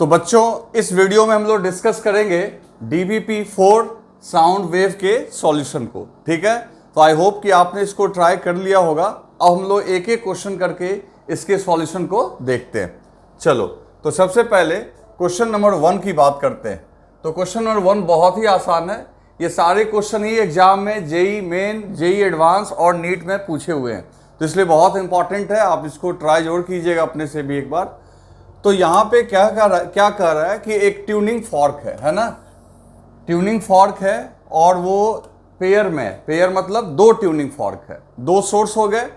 तो बच्चों इस वीडियो में हम लोग डिस्कस करेंगे DBP4 साउंड वेव के सॉल्यूशन को। ठीक है, तो आई होप कि आपने इसको ट्राई कर लिया होगा। अब हम लोग एक एक क्वेश्चन करके इसके सॉल्यूशन को देखते हैं। चलो, तो सबसे पहले क्वेश्चन नंबर 1 की बात करते हैं। तो क्वेश्चन नंबर 1 बहुत ही आसान है। ये सारे क्वेश्चन ही एग्जाम में जेई मेन, जेई एडवांस और नीट में पूछे हुए हैं, तो इसलिए बहुत इंपॉर्टेंट है। आप इसको ट्राई जरूर कीजिएगा अपने से भी एक बार। तो यहाँ पे क्या कर रहा है कि एक ट्यूनिंग फॉर्क है ना, ट्यूनिंग फॉर्क है और वो पेयर में, पेयर मतलब 2 ट्यूनिंग फॉर्क है, 2 सोर्स हो गए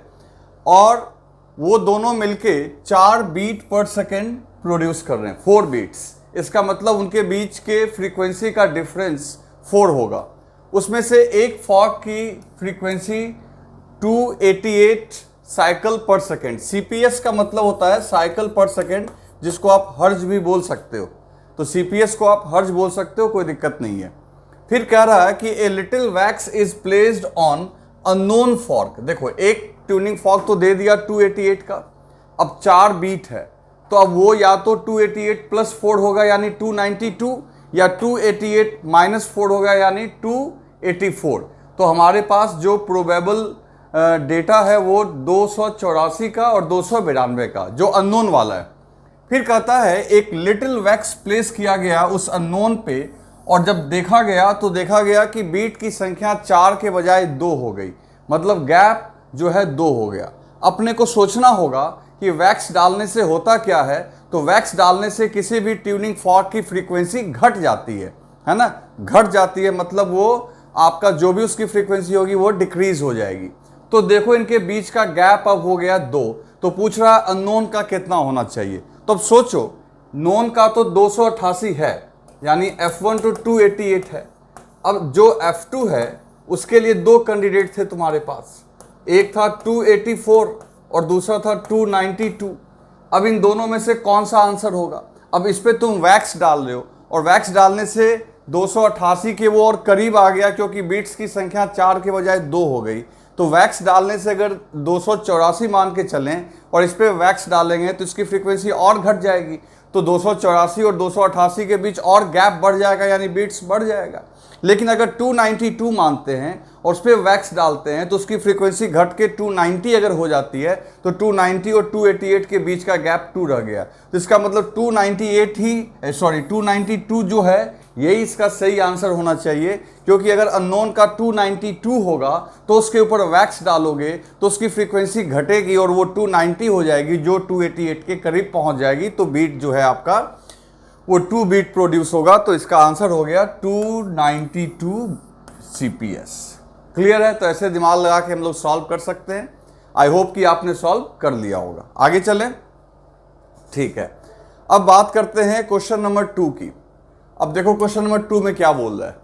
और वो दोनों मिलके 4 बीट पर सेकेंड प्रोड्यूस कर रहे हैं, 4 बीट्स। इसका मतलब उनके बीच के फ्रीक्वेंसी का डिफरेंस 4 होगा। उसमें से एक फॉर्क की फ्रीक्वेंसी 288 साइकिल पर सेकेंड, CPS का मतलब होता है साइकिल पर सेकेंड, जिसको आप हर्ज भी बोल सकते हो। तो CPS को आप हर्ज बोल सकते हो, कोई दिक्कत नहीं है। फिर कह रहा है कि a little wax is placed on unknown fork. देखो, एक ट्यूनिंग फॉर्क तो दे दिया 288 का, अब 4 बीट है, तो अब वो या तो 288 प्लस 4 होगा यानी 292, या 288 माइनस 4 होगा यानी 284। तो हमारे पास जो प्रोबेबल डेटा है वो 284 का और 292 का, जो अननोन वाला है। फिर कहता है एक लिटिल वैक्स प्लेस किया गया उस अननोन पे, और जब देखा गया तो देखा गया कि बीट की संख्या 4 के बजाय 2 हो गई, मतलब गैप जो है 2 हो गया। अपने को सोचना होगा कि वैक्स डालने से होता क्या है। तो वैक्स डालने से किसी भी ट्यूनिंग फॉर्क की फ्रीक्वेंसी घट जाती है ना, घट जाती है, मतलब वो आपका जो भी उसकी फ्रीक्वेंसी होगी वो डिक्रीज हो जाएगी। तो देखो इनके बीच का गैप अब हो गया 2। तो पूछ रहा है अननोन का कितना होना चाहिए। तो अब सोचो, नोन का तो 288 है, यानी F1 तो 288 है। अब जो F2 है उसके लिए 2 कैंडिडेट थे तुम्हारे पास, एक था 284 और दूसरा था 292। अब इन दोनों में से कौन सा आंसर होगा। अब इस पे तुम वैक्स डाल रहे हो, और वैक्स डालने से 288 के वो और करीब आ गया, क्योंकि बीट्स की संख्या 4 के बजाय 2 हो गई। तो वैक्स डालने से अगर 284 मान के चलें और इस पे वैक्स डालेंगे तो इसकी फ्रीक्वेंसी और घट जाएगी। तो 284 और 288 के बीच और गैप बढ़ जाएगा, यानी बीट्स बढ़ जाएगा। लेकिन अगर 292 मानते हैं और उस पर वैक्स डालते हैं तो उसकी फ्रीक्वेंसी घट के 290 अगर हो जाती है, तो 290 और 288 के बीच का गैप 2 रह गया। तो इसका मतलब 292 जो है यही इसका सही आंसर होना चाहिए, क्योंकि अगर अननोन का 292 होगा तो उसके ऊपर वैक्स डालोगे तो उसकी फ्रीक्वेंसी घटेगी और वो 290 हो जाएगी, जो 288 के करीब पहुंच जाएगी। तो बीट जो है आपका वो 2 बीट प्रोड्यूस होगा। तो इसका आंसर हो गया 292 CPS। क्लियर है? तो ऐसे दिमाग लगा के हम लोग सॉल्व कर सकते हैं। आई होप कि आपने सॉल्व कर लिया होगा। आगे चलें, ठीक है। अब बात करते हैं क्वेश्चन नंबर 2 की। अब देखो क्वेश्चन नंबर 2 में क्या बोल रहा है।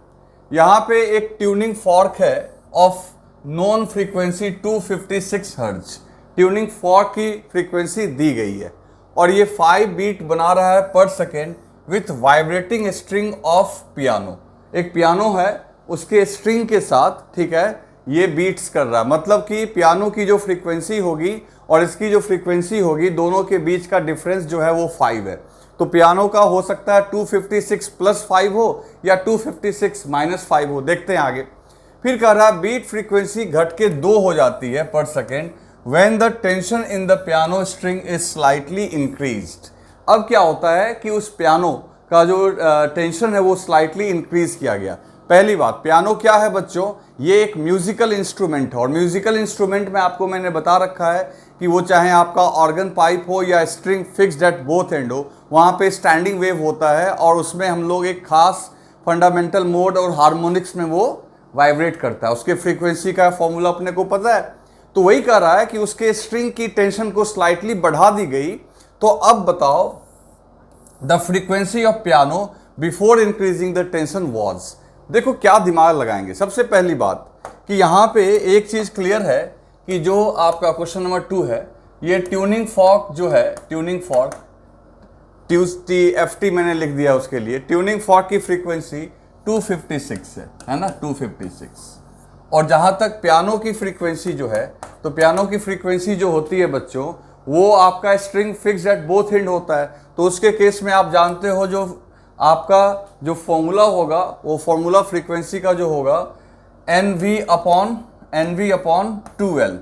यहाँ पे एक ट्यूनिंग फॉर्क है of non frequency 256 hertz. Tuning fork की फ्रीक्वेंसी दी गई है और ये 5 बीट बना रहा है पर second with vibrating string of piano. एक पियानो है, उसके स्ट्रिंग के साथ, ठीक है, ये बीट्स कर रहा है। मतलब कि पियानो की जो फ्रीक्वेंसी होगी और इसकी जो फ्रीक्वेंसी होगी, दोनों के बीच का डिफरेंस जो है वो 5 है। तो पियानो का हो सकता है 256 प्लस 5 हो या 256 माइनस 5 हो। देखते हैं आगे। फिर कह रहा है बीट फ्रीक्वेंसी घट के 2 हो जाती है पर second when the tension in the piano string is slightly increased. अब क्या होता है कि उस पियानो का जो टेंशन है वो स्लाइटली इंक्रीज किया गया। पहली बात, पियानो क्या है बच्चों, ये एक म्यूजिकल इंस्ट्रूमेंट है, और म्यूजिकल इंस्ट्रूमेंट में आपको मैंने बता रखा है कि वो चाहे आपका ऑर्गन पाइप हो या string fixed at both and हो, वहाँ पे स्टैंडिंग वेव होता है और उसमें हम लोग एक खास फंडामेंटल मोड और हार्मोनिक्स में वो वाइब्रेट करता है। उसके फ्रीक्वेंसी का फॉर्मूला अपने को पता है। तो वही कह रहा है कि उसके स्ट्रिंग की टेंशन को स्लाइटली बढ़ा दी गई। तो अब बताओ, the frequency of piano before increasing the tension was. देखो क्या दिमाग लगाएंगे। सबसे पहली बात कि यहाँ पे एक चीज क्लियर है कि जो आपका क्वेश्चन नंबर 2 है, ये ट्यूनिंग फॉर्क जो है, ट्यूनिंग फॉर्क TFT मैंने लिख दिया उसके लिए, ट्यूनिंग फॉर्क की फ्रीक्वेंसी 256 है ना, 256। और जहाँ तक पियानो की फ्रीक्वेंसी जो है, तो पियानो की फ्रीक्वेंसी जो होती है बच्चों वो आपका string fixed at both and होता है। तो उसके केस में आप जानते हो जो आपका जो फॉर्मूला होगा वो फॉर्मूला फ्रीक्वेंसी का जो होगा NV अपॉन 2L,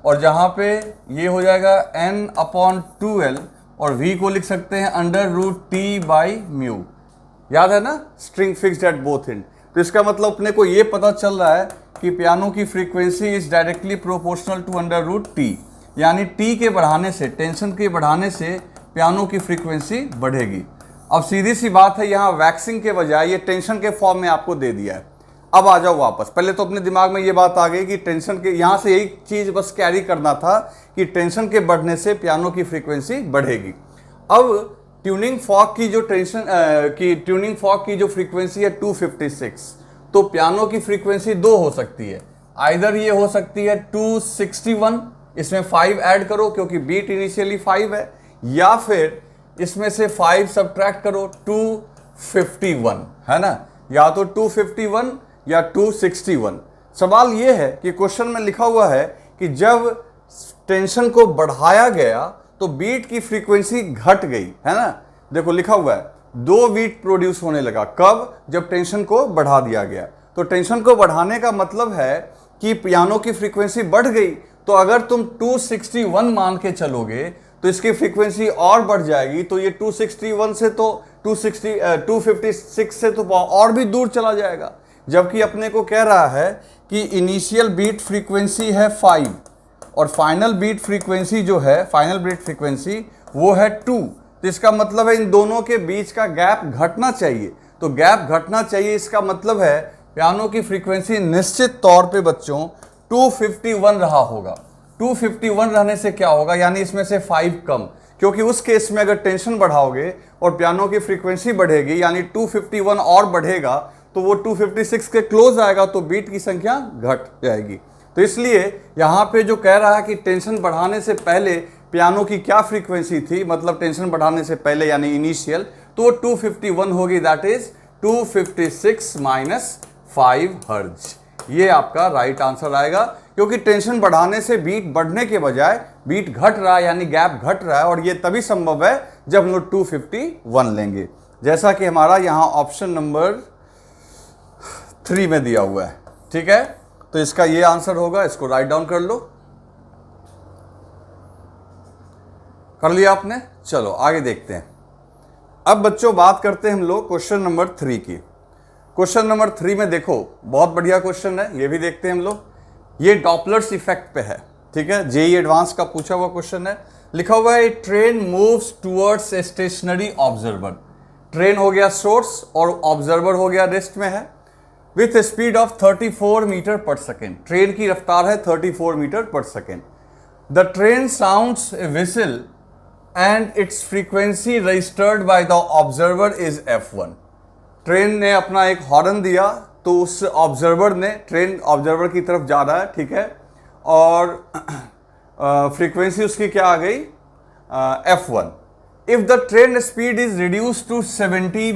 और जहाँ पे ये हो जाएगा N/2L और V को लिख सकते हैं √T/μ। याद है ना, string fixed at both and. तो इसका मतलब अपने को ये पता चल रहा है कि पियानो की frequency is directly proportional to √T, यानी T के बढ़ाने से, टेंशन के बढ़ाने से पियानो की फ्रीक्वेंसी बढ़ेगी। अब सीधी सी बात है, यहाँ वैक्सिंग के बजाय ये टेंशन के फॉर्म में आपको दे दिया है। अब आ जाओ वापस, पहले तो अपने दिमाग में ये बात आ गई कि टेंशन के, यहाँ से यही चीज बस कैरी करना था कि टेंशन के बढ़ने से पियानो की फ्रीक्वेंसी बढ़ेगी। अब ट्यूनिंग फॉर्क की जो ट्यूनिंग फॉर्क की जो फ्रीक्वेंसी है 256, तो पियानो की फ्रीक्वेंसी दो हो सकती है। आइदर ये हो सकती है 261, इसमें 5 ऐड करो क्योंकि बीट इनिशियली 5 है, या फिर इसमें से 5 सब्ट्रैक्ट करो 251, है ना, या तो 251 या 261। सवाल ये है कि क्वेश्चन में लिखा हुआ है कि जब टेंशन को बढ़ाया गया तो बीट की फ्रीक्वेंसी घट गई, है ना। देखो लिखा हुआ है 2 बीट प्रोड्यूस होने लगा, कब, जब टेंशन को बढ़ा दिया गया। तो टेंशन को बढ़ाने का मतलब है कि पियानो की फ्रीक्वेंसी बढ़ गई। तो अगर तुम 261 मान के चलोगे तो इसकी फ्रीक्वेंसी और बढ़ जाएगी, तो ये 261 से तो 256 से तो और भी दूर चला जाएगा। जबकि अपने को कह रहा है कि इनिशियल बीट फ्रीक्वेंसी है 5 और फाइनल बीट फ्रीक्वेंसी जो है, फाइनल बीट फ्रीक्वेंसी वो है 2। तो इसका मतलब है इन दोनों के बीच का गैप घटना चाहिए। तो गैप घटना चाहिए, इसका मतलब है पियानो की फ्रीक्वेंसी निश्चित तौर पे बच्चों 251 रहा होगा। 251 रहने से क्या होगा, यानी इसमें से 5 कम, क्योंकि उस केस में अगर टेंशन बढ़ाओगे और पियानो की फ्रीक्वेंसी बढ़ेगी यानी 251 और बढ़ेगा तो वो 256 के क्लोज आएगा, तो बीट की संख्या घट जाएगी। तो इसलिए यहाँ पे जो कह रहा है कि टेंशन बढ़ाने से पहले पियानो की क्या फ्रीक्वेंसी थी, मतलब टेंशन बढ़ाने से पहले यानी इनिशियल, तो 251 होगी, दैट इज 256 माइनस 5 हर्ट्ज। ये आपका राइट आंसर आएगा, क्योंकि टेंशन बढ़ाने से बीट बढ़ने के बजाय बीट घट रहा है, यानी गैप घट रहा है, और ये तभी संभव है जब हम लोग 251 लेंगे, जैसा कि हमारा यहाँ ऑप्शन नंबर 3 में दिया हुआ है। ठीक है, तो इसका ये आंसर होगा, इसको राइट डाउन कर लो। कर लिया आपने, चलो आगे देखते हैं। अब बच्चों बात करते हैं हम लोग क्वेश्चन नंबर 3 की। क्वेश्चन नंबर 3 में देखो बहुत बढ़िया क्वेश्चन है, ये भी देखते हैं हम लोग। ये डॉपलर्स इफेक्ट पे है, ठीक है, जेईई एडवांस का पूछा हुआ क्वेश्चन है। लिखा हुआ है train moves towards a stationary observer. Train हो गया सोर्स और ऑब्जर्वर हो गया रेस्ट में है, विथ स्पीड ऑफ 34 मीटर पर सेकेंड। ट्रेन की रफ्तार है 34 मीटर पर second. The train sounds A whistle and it's frequency registered by the observer is F1। Train ने अपना एक हॉर्न दिया तो उस ऑब्जर्वर ने, ट्रेन ऑब्जर्वर की तरफ जा रहा है, ठीक है, और फ्रीक्वेंसी उसकी क्या आ गई, F1। If the train speed is reduce to 17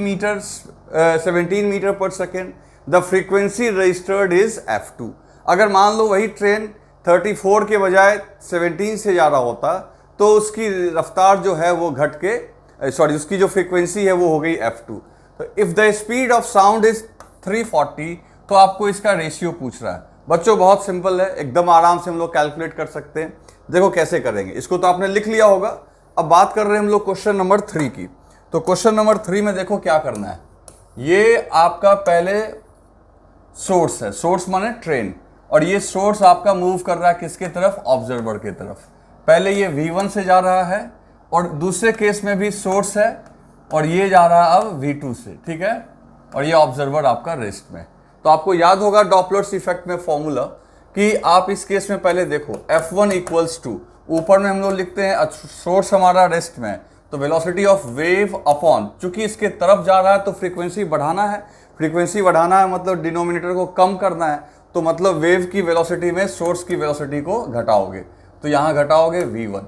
metre पर second, the frequency registered is F2। अगर मान लो वही ट्रेन 34 के बजाय 17 से जा रहा होता तो उसकी रफ्तार जो है वो घट के, उसकी जो फ्रीक्वेंसी है वो हो गई F2। तो if the speed of sound is 340, तो आपको इसका रेशियो पूछ रहा है। बच्चों बहुत सिंपल है, एकदम आराम से हम लोग कैलकुलेट कर सकते हैं। देखो कैसे करेंगे, इसको तो आपने लिख लिया होगा। अब बात कर रहे हैं हम लोग क्वेश्चन नंबर 3 की। तो क्वेश्चन नंबर 3 में देखो क्या करना है। ये आपका पहले सोर्स है, सोर्स माने ट्रेन, और ये सोर्स आपका मूव कर रहा है किसके तरफ, ऑब्जर्वर की तरफ। पहले ये V1 से जा रहा है और दूसरे केस में भी सोर्स है और ये जा रहा है अब V2 से, ठीक है, और ये ऑब्जर्वर आपका रेस्ट में। तो आपको याद होगा डॉपलर्स इफेक्ट में फॉर्मूला कि आप इस केस में पहले देखो F1 इक्वल्स टू, ऊपर में हम लोग लिखते हैं सोर्स हमारा रेस्ट में, तो वेलोसिटी ऑफ वेव अपॉन, चूंकि इसके तरफ जा रहा है तो फ्रीक्वेंसी बढ़ाना है, फ्रीक्वेंसी बढ़ाना है मतलब डिनोमिनेटर को कम करना है, तो मतलब वेव की वेलोसिटी में सोर्स की वेलोसिटी को घटाओगे, तो यहाँ घटाओगे V1।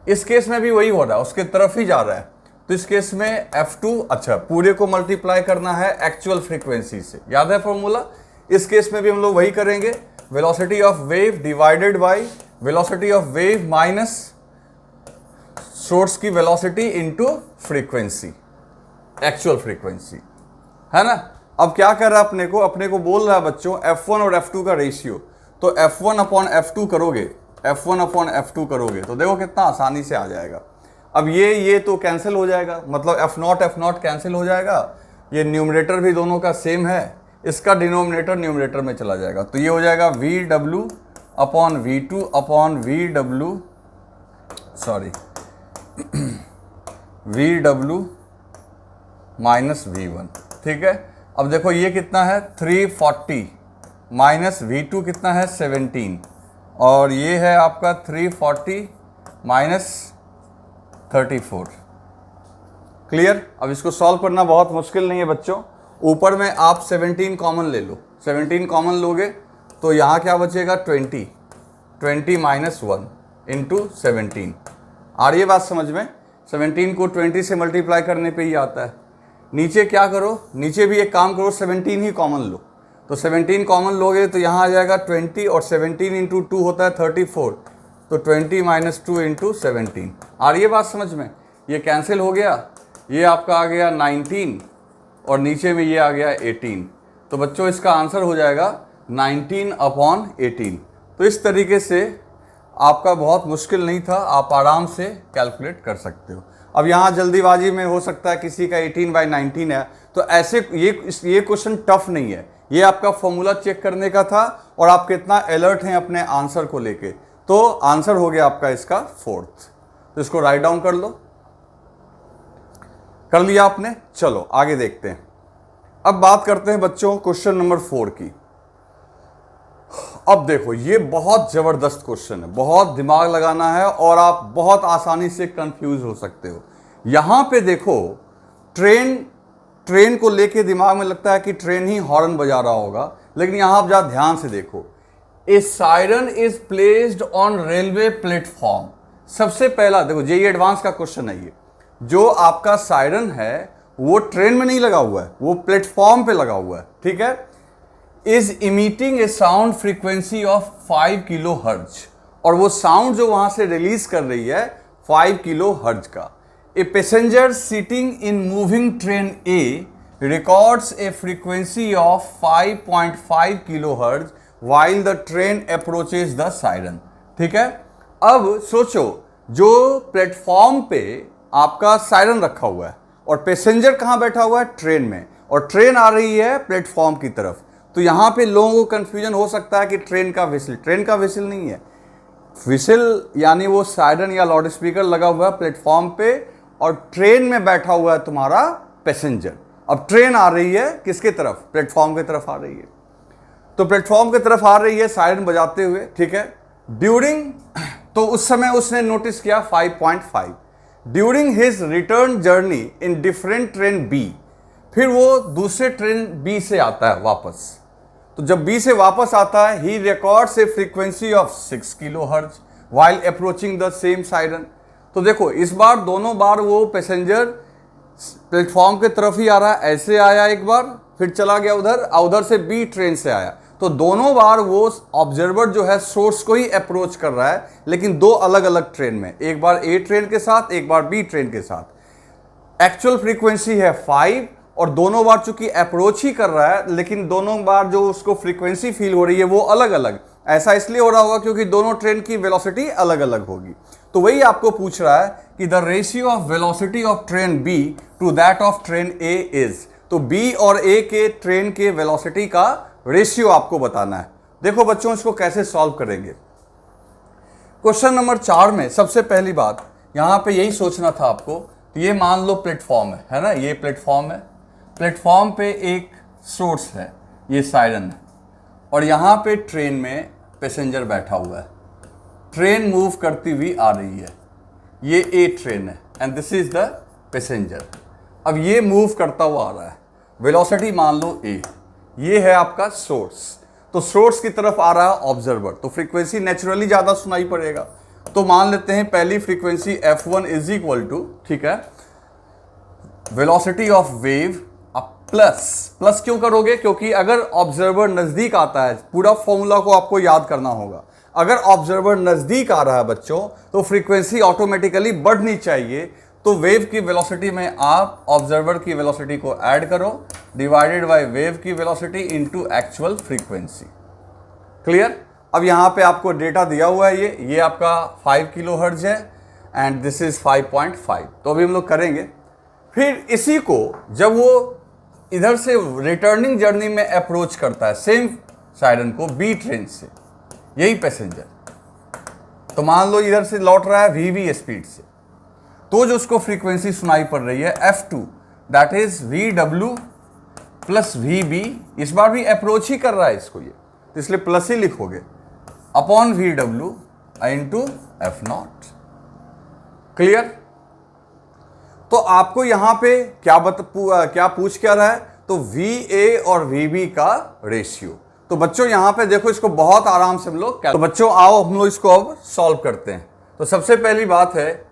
इस केस में भी वही हो रहा है, उसके तरफ ही जा रहा है, तो इस केस में F2, अच्छा पूरे को मल्टीप्लाई करना है एक्चुअल फ्रीक्वेंसी से, याद है फॉर्मूला। इस केस में भी हम लोग वही करेंगे, velocity of wave divided by velocity of wave minus source की velocity into frequency, actual frequency, है ना। अब क्या कर रहा है अपने को बोल रहा है बच्चों F1 और F2 का रेशियो, तो F1 अपॉन F2 करोगे, F1 अपॉन F2 करोगे तो देखो कितना आसानी से आ जाएगा। अब ये तो कैंसिल हो जाएगा, मतलब F0 कैंसिल हो जाएगा, ये न्यूमरेटर भी दोनों का सेम है, इसका डिनोमिनेटर न्यूमरेटर में चला जाएगा, तो ये हो जाएगा VW upon V2 upon VW minus V1, ठीक है। अब देखो ये कितना है 340 माइनस V2 कितना है 17, और ये है आपका 340 माइनस 34। क्लियर। अब इसको सॉल्व करना बहुत मुश्किल नहीं है बच्चों, ऊपर में आप 17 कॉमन ले लो, 17 कॉमन लोगे तो यहाँ क्या बचेगा 20 माइनस 1 इंटू 17। आ रही है बात समझ में। 17 को 20 से मल्टीप्लाई करने पे ही आता है। नीचे क्या करो, नीचे भी एक काम करो, 17 ही कॉमन लो, तो 17 कॉमन लोगे तो यहाँ आ जाएगा 20, और 17 इंटू 2 होता है 34, तो 20 माइनस 2 इंटू 17। आ रही है बात समझ में। ये कैंसिल हो गया, ये आपका आ गया 19 और नीचे में ये आ गया 18, तो बच्चों इसका आंसर हो जाएगा 19 अपॉन 18। तो इस तरीके से आपका बहुत मुश्किल नहीं था, आप आराम से कैलकुलेट कर सकते हो। अब यहाँ जल्दीबाजी में हो सकता है किसी का 18/19 है, तो ऐसे ये क्वेश्चन टफ नहीं है, ये आपका फॉर्मूला चेक करने का था और आप कितना अलर्ट हैं अपने आंसर को लेके। तो आंसर हो गया आपका इसका 4th, तो इसको राइट डाउन कर लो। कर लिया आपने, चलो आगे देखते हैं। अब बात करते हैं बच्चों क्वेश्चन नंबर 4 की। अब देखो ये बहुत जबरदस्त क्वेश्चन है, बहुत दिमाग लगाना है और आप बहुत आसानी से कंफ्यूज हो सकते हो। यहां पे देखो ट्रेन को लेके दिमाग में लगता है कि ट्रेन ही हॉर्न बजा रहा होगा, लेकिन यहां आप जरा ध्यान से देखो, a siren is placed on railway platform. सबसे पहला देखो, जेईई एडवांस का क्वेश्चन है ये, जो आपका सायरन है वो ट्रेन में नहीं लगा हुआ है, वो प्लेटफॉर्म पे लगा हुआ है, ठीक है। Is emitting A sound frequency of 5 kilo hertz, और वो साउंड जो वहां से रिलीज कर रही है 5 किलो हर्ज का। A passenger seating in moving train A records a frequency of 5.5 kilo hertz while the train approaches the siren, ठीक है। अब सोचो, जो प्लेटफॉर्म पे आपका सायरन रखा हुआ है और पैसेंजर कहां बैठा हुआ है, ट्रेन में, और ट्रेन आ रही है प्लेटफॉर्म की तरफ, तो यहां पे लोगों को कंफ्यूजन हो सकता है कि ट्रेन का विसिल नहीं है। विसिल यानी वो सायरन या लाउड स्पीकर लगा हुआ है प्लेटफॉर्म पे और ट्रेन में बैठा हुआ है तुम्हारा पैसेंजर। अब ट्रेन आ रही है किसके तरफ, प्लेटफॉर्म की तरफ आ रही है, तो प्लेटफॉर्म की तरफ आ रही है सायरन बजाते हुए, ठीक है। ड्यूरिंग, तो उस समय उसने नोटिस किया 5.5। During his return journey in different train B, फिर वो दूसरे ट्रेन बी से आता है वापस, तो जब बी से वापस आता है, he records a frequency of 6 kilo hertz while approaching the same siren. तो देखो इस बार दोनों बार वो पैसेंजर प्लेटफॉर्म की तरफ ही आ रहा है, ऐसे आया एक बार, फिर चला गया उधर से बी ट्रेन से आया, तो दोनों बार वो ऑब्जर्वर जो है सोर्स को ही अप्रोच कर रहा है, लेकिन दो अलग अलग ट्रेन में, एक बार ए ट्रेन के साथ, एक बार बी ट्रेन के साथ। एक्चुअल फ्रीक्वेंसी है 5 और दोनों बार चूंकि अप्रोच ही कर रहा है, लेकिन दोनों बार जो उसको फ्रीक्वेंसी फील हो रही है वो अलग अलग। ऐसा इसलिए हो रहा होगा क्योंकि दोनों ट्रेन की वेलोसिटी अलग अलग होगी। तो वही आपको पूछ रहा है कि the ratio of velocity of train B to that of train A is, तो बी और ए के ट्रेन के वेलोसिटी का रेशियो आपको बताना है। देखो बच्चों इसको कैसे सॉल्व करेंगे। क्वेश्चन नंबर 4 में सबसे पहली बात यहां पे यही सोचना था आपको, ये मान लो प्लेटफॉर्म है ना, ये प्लेटफॉर्म है, प्लेटफॉर्म पे एक सोर्स है, ये सायरन है, और यहां पे ट्रेन में पैसेंजर बैठा हुआ है, ट्रेन मूव करती हुई आ रही है, ये ए ट्रेन है and this is the passenger. अब ये मूव करता हुआ आ रहा है, वेलोसिटी मान लो ए, ये है आपका सोर्स, तो सोर्स की तरफ आ रहा है ऑब्जर्वर, तो फ्रीक्वेंसी नेचुरली ज्यादा सुनाई पड़ेगा। तो मान लेते हैं पहली frequency f1 is equal to, ठीक है, वेलोसिटी ऑफ वेव प्लस क्यों करोगे, क्योंकि अगर ऑब्जर्वर नजदीक आता है, पूरा फॉर्मूला को आपको याद करना होगा, अगर ऑब्जर्वर नज़दीक आ रहा है बच्चों तो फ्रीक्वेंसी ऑटोमेटिकली बढ़नी चाहिए। तो वेव की वेलोसिटी में आप ऑब्जर्वर की वेलोसिटी को ऐड करो डिवाइडेड बाय वेव की velocity into actual frequency. Clear? अब यहाँ पे आपको डेटा दिया हुआ है, ये आपका 5 किलो हर्ट्ज है एंड दिस इज 5.5। तो अभी हम लोग करेंगे। फिर इसी को जब वो इधर से रिटर्निंग जर्नी में अप्रोच करता है सेम साइडन को बी ट्रेन से, यही पैसेंजर, तो मान लो इधर से लौट रहा है वीवी स्पीड से, तो जो उसको फ्रीक्वेंसी सुनाई पड़ रही है F2 that is VW plus VB। इस बार भी अप्रोच ही कर रहा है इसको, ये तो इसलिए प्लस ही लिखोगे upon VW into F0। Clear? तो आपको यहां पे क्या पूछ क्या रहा है, तो VA और VB का रेशियो। तो बच्चों यहां पे देखो, इसको बहुत आराम से हम लोग, तो बच्चों आओ हम लोग इसको अब सॉल्व करते हैं। तो सबसे पहली बात है,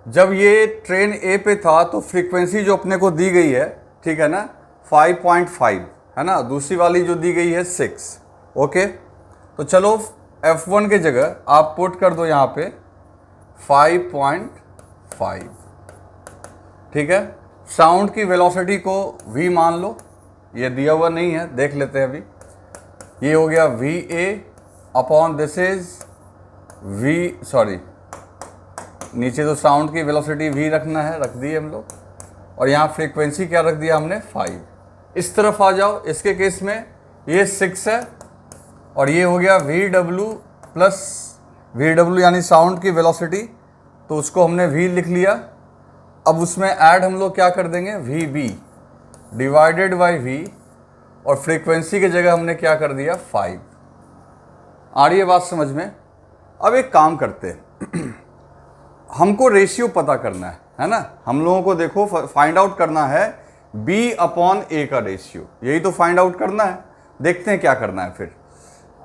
जब ये ट्रेन ए पे था तो फ्रीक्वेंसी जो अपने को दी गई है, ठीक है ना, 5.5 है ना, दूसरी वाली जो दी गई है 6। ओके, तो चलो F1 के जगह आप पुट कर दो यहाँ पे 5.5। ठीक है, साउंड की वेलोसिटी को v मान लो, ये दिया हुआ नहीं है, देख लेते हैं अभी। ये हो गया VA अपॉन दिस इज नीचे तो साउंड की वेलोसिटी v रखना है, रख दिए हम लोग, और यहाँ फ्रीक्वेंसी क्या रख दिया हमने 5। इस तरफ आ जाओ, इसके केस में ये 6 है और ये हो गया VW प्लस VW यानी साउंड की वेलोसिटी, तो उसको हमने v लिख लिया। अब उसमें ऐड हम लोग क्या कर देंगे VB डिवाइडेड बाई v, और फ्रीक्वेंसी की जगह हमने क्या कर दिया 5। आ रही है बात समझ में? अब एक काम करते हैं हमको रेशियो पता करना है ना, हम लोगों को देखो फाइंड आउट करना है B अपॉन A का रेशियो, यही तो फाइंड आउट करना है। देखते हैं क्या करना है फिर।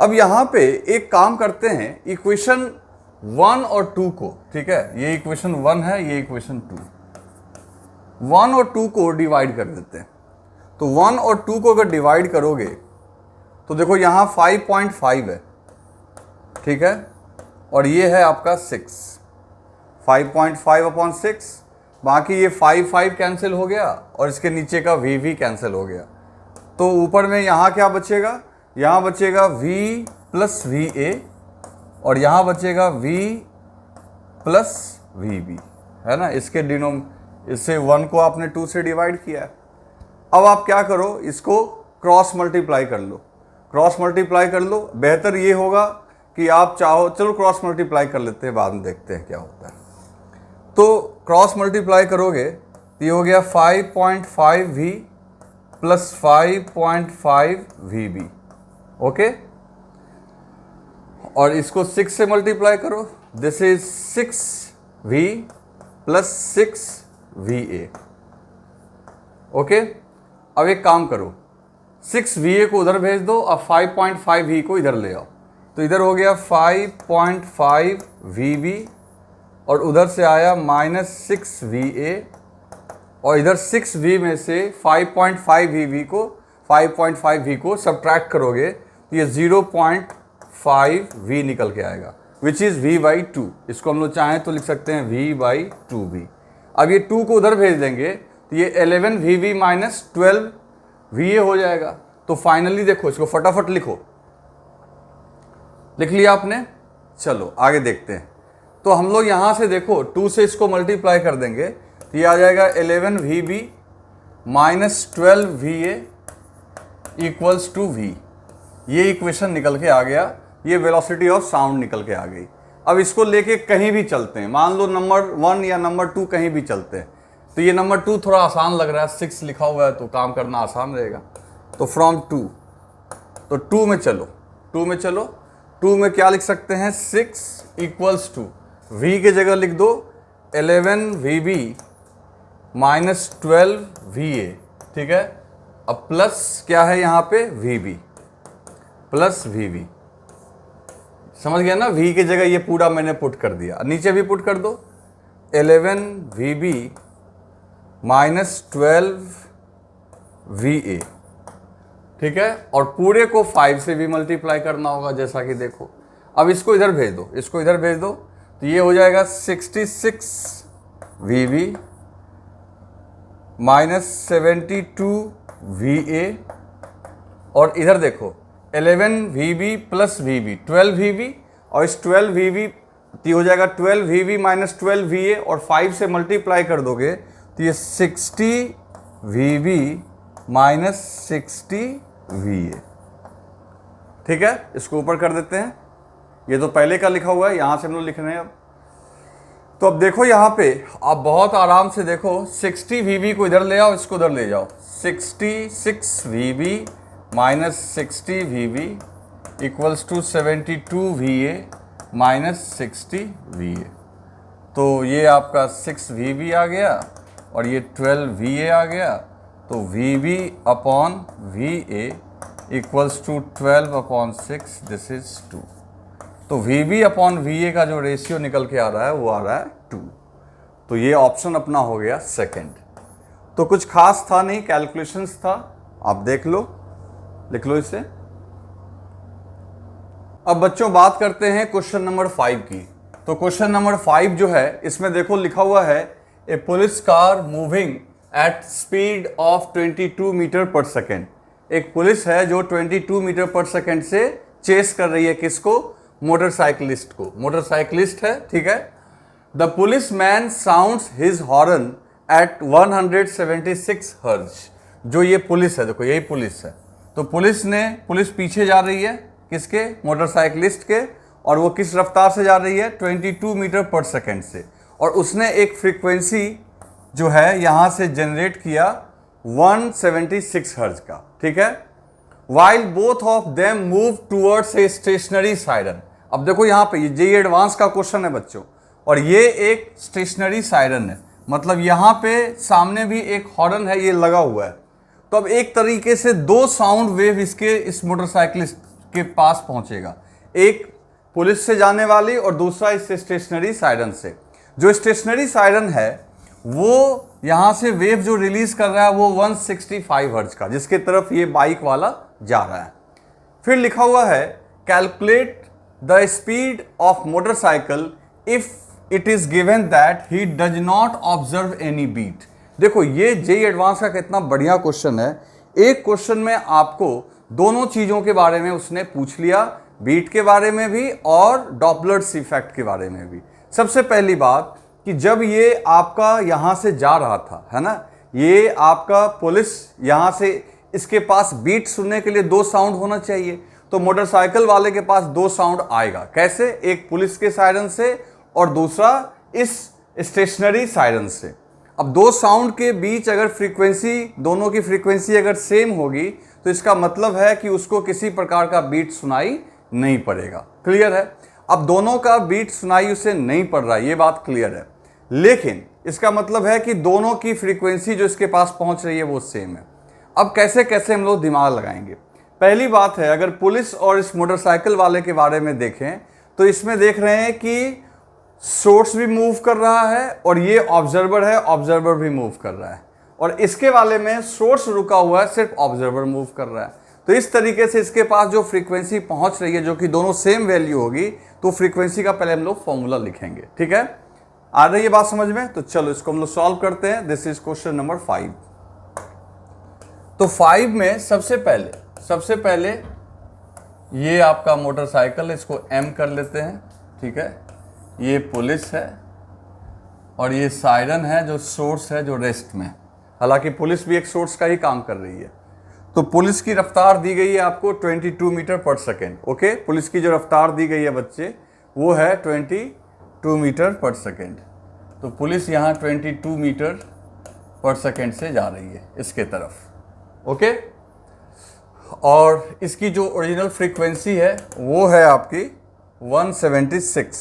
अब यहाँ पे एक काम करते हैं, इक्वेशन 1 और 2 को, ठीक है, ये इक्वेशन 1 है, ये इक्वेशन 2, 1 और 2 को डिवाइड कर देते हैं। तो 1 और 2 को अगर डिवाइड करोगे तो देखो यहाँ 5.5 है, ठीक है, और ये है आपका 6, 5.5 अपॉन 6, बाकी ये 5 कैंसिल हो गया और इसके नीचे का VV कैंसिल हो गया। तो ऊपर में यहाँ क्या बचेगा, यहाँ बचेगा V प्लस VA और यहाँ बचेगा V प्लस VB, है ना। इससे 1 को आपने 2 से डिवाइड किया है। अब आप क्या करो, इसको क्रॉस मल्टीप्लाई कर लो, क्रॉस मल्टीप्लाई कर लो। बेहतर ये होगा कि आप चाहो, चलो क्रॉस मल्टीप्लाई कर लेते हैं, बाद में देखते हैं क्या होता है। तो क्रॉस मल्टीप्लाई करोगे तो ये हो गया 5.5V प्लस 5.5 VB। ओके, और इसको 6 से मल्टीप्लाई करो, this is 6V plus 6VA। Okay, अब एक काम करो, 6VA को उधर भेज दो, अब 5.5V को इधर ले आओ, तो इधर हो गया 5.5VB और उधर से आया -6VA, और इधर 6V में से 5.5V को सब्ट्रैक्ट करोगे तो ये 0.5V निकल के आएगा, विच इज़ V/2। इसको हम लोग चाहें तो लिख सकते हैं V/2V। अब ये 2 को उधर भेज देंगे तो ये 11VV माइनस 12VA हो जाएगा। तो फाइनली देखो, इसको फटाफट लिखो, लिख लिया आपने। चलो आगे देखते हैं। तो हम लोग यहाँ से देखो 2 से इसको मल्टीप्लाई कर देंगे तो ये आ जाएगा 11VB minus 12VA equals to V। ये इक्वेशन निकल के आ गया, ये वेलोसिटी ऑफ साउंड निकल के आ गई। अब इसको लेके कहीं भी चलते हैं, मान लो नंबर 1 या नंबर 2 कहीं भी चलते हैं। तो ये नंबर 2 थोड़ा आसान लग रहा है, 6 लिखा हुआ है तो काम करना आसान रहेगा। तो फ्रॉम 2, तो 2 में चलो, 2 में चलो, 2 में क्या लिख सकते हैं, 6 इक्वल्स टू V के जगह लिख दो 11VB माइनस 12VA, ठीक है। अब प्लस क्या है यहाँ पे, VB प्लस VB, समझ गया ना। V की जगह ये पूरा मैंने पुट कर दिया, नीचे भी पुट कर दो 11VB माइनस 12VA, ठीक है, और पूरे को 5 से भी मल्टीप्लाई करना होगा, जैसा कि देखो। अब इसको इधर भेज दो, इसको इधर भेज दो, तो ये हो जाएगा 66 VB माइनस 72 VA, और इधर देखो 11 VB प्लस VB 12 VB, और इस 12 VB तो हो जाएगा 12 VB माइनस 12 VA, और 5 से मल्टीप्लाई कर दोगे तो ये 60 VB माइनस 60 VA। ठीक है, इसको ऊपर कर देते हैं, ये तो पहले का लिखा हुआ है, यहां से हम लोग लिख रहे हैं अब। तो अब देखो यहाँ पे आप बहुत आराम से देखो, 60 VB को इधर ले आओ, इसको उधर ले जाओ, 66 VB minus 60 VB equals to 72 VA minus 60 VA। तो ये आपका 6 VB आ गया और ये 12 VA आ गया, तो VB upon VA equals to 12 upon 6, this is 2। तो VB अपॉन VA का जो रेशियो निकल के आ रहा है वो आ रहा है 2। तो ये ऑप्शन अपना हो गया सेकंड। तो कुछ खास था नहीं, कैलकुलेशंस था, आप देख लो, लिख लो इसे। अब बच्चों बात करते हैं क्वेश्चन नंबर 5 की। तो क्वेश्चन नंबर 5 जो है, इसमें देखो लिखा हुआ है a police car moving at speed of 22 metre पर सेकेंड। एक पुलिस है जो 22 मीटर पर सेकेंड से चेस कर रही है, किसको? मोटरसाइकिलिस्ट को। मोटरसाइकिलिस्ट है, ठीक है। The policeman sounds his horn at 176 hertz. जो ये पुलिस है, देखो यही पुलिस है, तो पुलिस पीछे जा रही है, किसके? मोटरसाइकिलिस्ट के, और वो किस रफ्तार से जा रही है? 22 मीटर पर सेकेंड से, और उसने एक फ्रीक्वेंसी जो है यहाँ से जनरेट किया 176 हर्ज का, ठीक है। While both of them move towards a stationary siren. अब देखो यहाँ पे ये जेईई एडवांस का क्वेश्चन है बच्चों, और ये एक स्टेशनरी सायरन है, मतलब यहाँ पे सामने भी एक हॉर्न है, ये लगा हुआ है। तो अब एक तरीके से दो साउंड वेव इस मोटरसाइकिलिस्ट के पास पहुंचेगा, एक पुलिस से जाने वाली और दूसरा इस स्टेशनरी सायरन से। जो स्टेशनरी सायरन है वो यहाँ से वेव जो रिलीज कर रहा है वो 165 हर्ट्ज का, जिसके तरफ ये बाइक वाला जा रहा है। फिर लिखा हुआ है calculate the speed of motorcycle if it is given that he does not observe any beat. देखो ये जेईई एडवांस का कितना बढ़िया क्वेश्चन है। एक क्वेश्चन में आपको दोनों चीजों के बारे में उसने पूछ लिया, बीट के बारे में भी और डॉपलर्स इफेक्ट के बारे में भी। सबसे पहली बात कि जब ये आपका यहाँ से जा रहा था, है ना, ये आपका पुलिस यहाँ से, इसके पास बीट सुनने के लिए दो साउंड होना चाहिए, तो मोटरसाइकिल वाले के पास दो साउंड आएगा। कैसे? एक पुलिस के सायरन से और दूसरा इस स्टेशनरी सायरन से। अब दो साउंड के बीच अगर फ्रीक्वेंसी, दोनों की फ्रीक्वेंसी अगर सेम होगी तो इसका मतलब है कि उसको किसी प्रकार का बीट सुनाई नहीं पड़ेगा। क्लियर है? अब दोनों का बीट सुनाई उसे नहीं पड़ रहा, ये बात क्लियर है, लेकिन इसका मतलब है कि दोनों की फ्रीक्वेंसी जो इसके पास पहुंच रही है वो सेम है। अब कैसे कैसे हम लोग दिमाग लगाएंगे? पहली बात है, अगर पुलिस और इस मोटरसाइकिल वाले के बारे में देखें तो इसमें देख रहे हैं कि सोर्स भी मूव कर रहा है और ये ऑब्जर्वर है, ऑब्जर्वर भी मूव कर रहा है, और इसके वाले में सोर्स रुका हुआ है, सिर्फ ऑब्जर्वर मूव कर रहा है। तो इस तरीके से इसके पास जो फ्रीक्वेंसी पहुंच रही है, जो कि दोनों सेम वैल्यू होगी, तो फ्रीक्वेंसी का पहले हम लोग फॉर्मूला लिखेंगे। ठीक है, आ रही है बात समझ में? तो चलो इसको हम लोग सॉल्व करते हैं। This is question number 5। तो 5 में सबसे पहले ये आपका मोटरसाइकिल, इसको M कर लेते हैं, ठीक है। ये पुलिस है और ये सायरन है जो सोर्स है, जो रेस्ट में, हालांकि पुलिस भी एक सोर्स का ही काम कर रही है। तो पुलिस की रफ्तार दी गई है आपको 22 मीटर पर सेकेंड। ओके, पुलिस की जो रफ्तार दी गई है बच्चे वो है 22 मीटर पर सेकेंड। तो पुलिस यहाँ 22 मीटर पर सेकेंड से जा रही है इसके तरफ। ओके, और इसकी जो ओरिजिनल फ्रीक्वेंसी है वो है आपकी 176,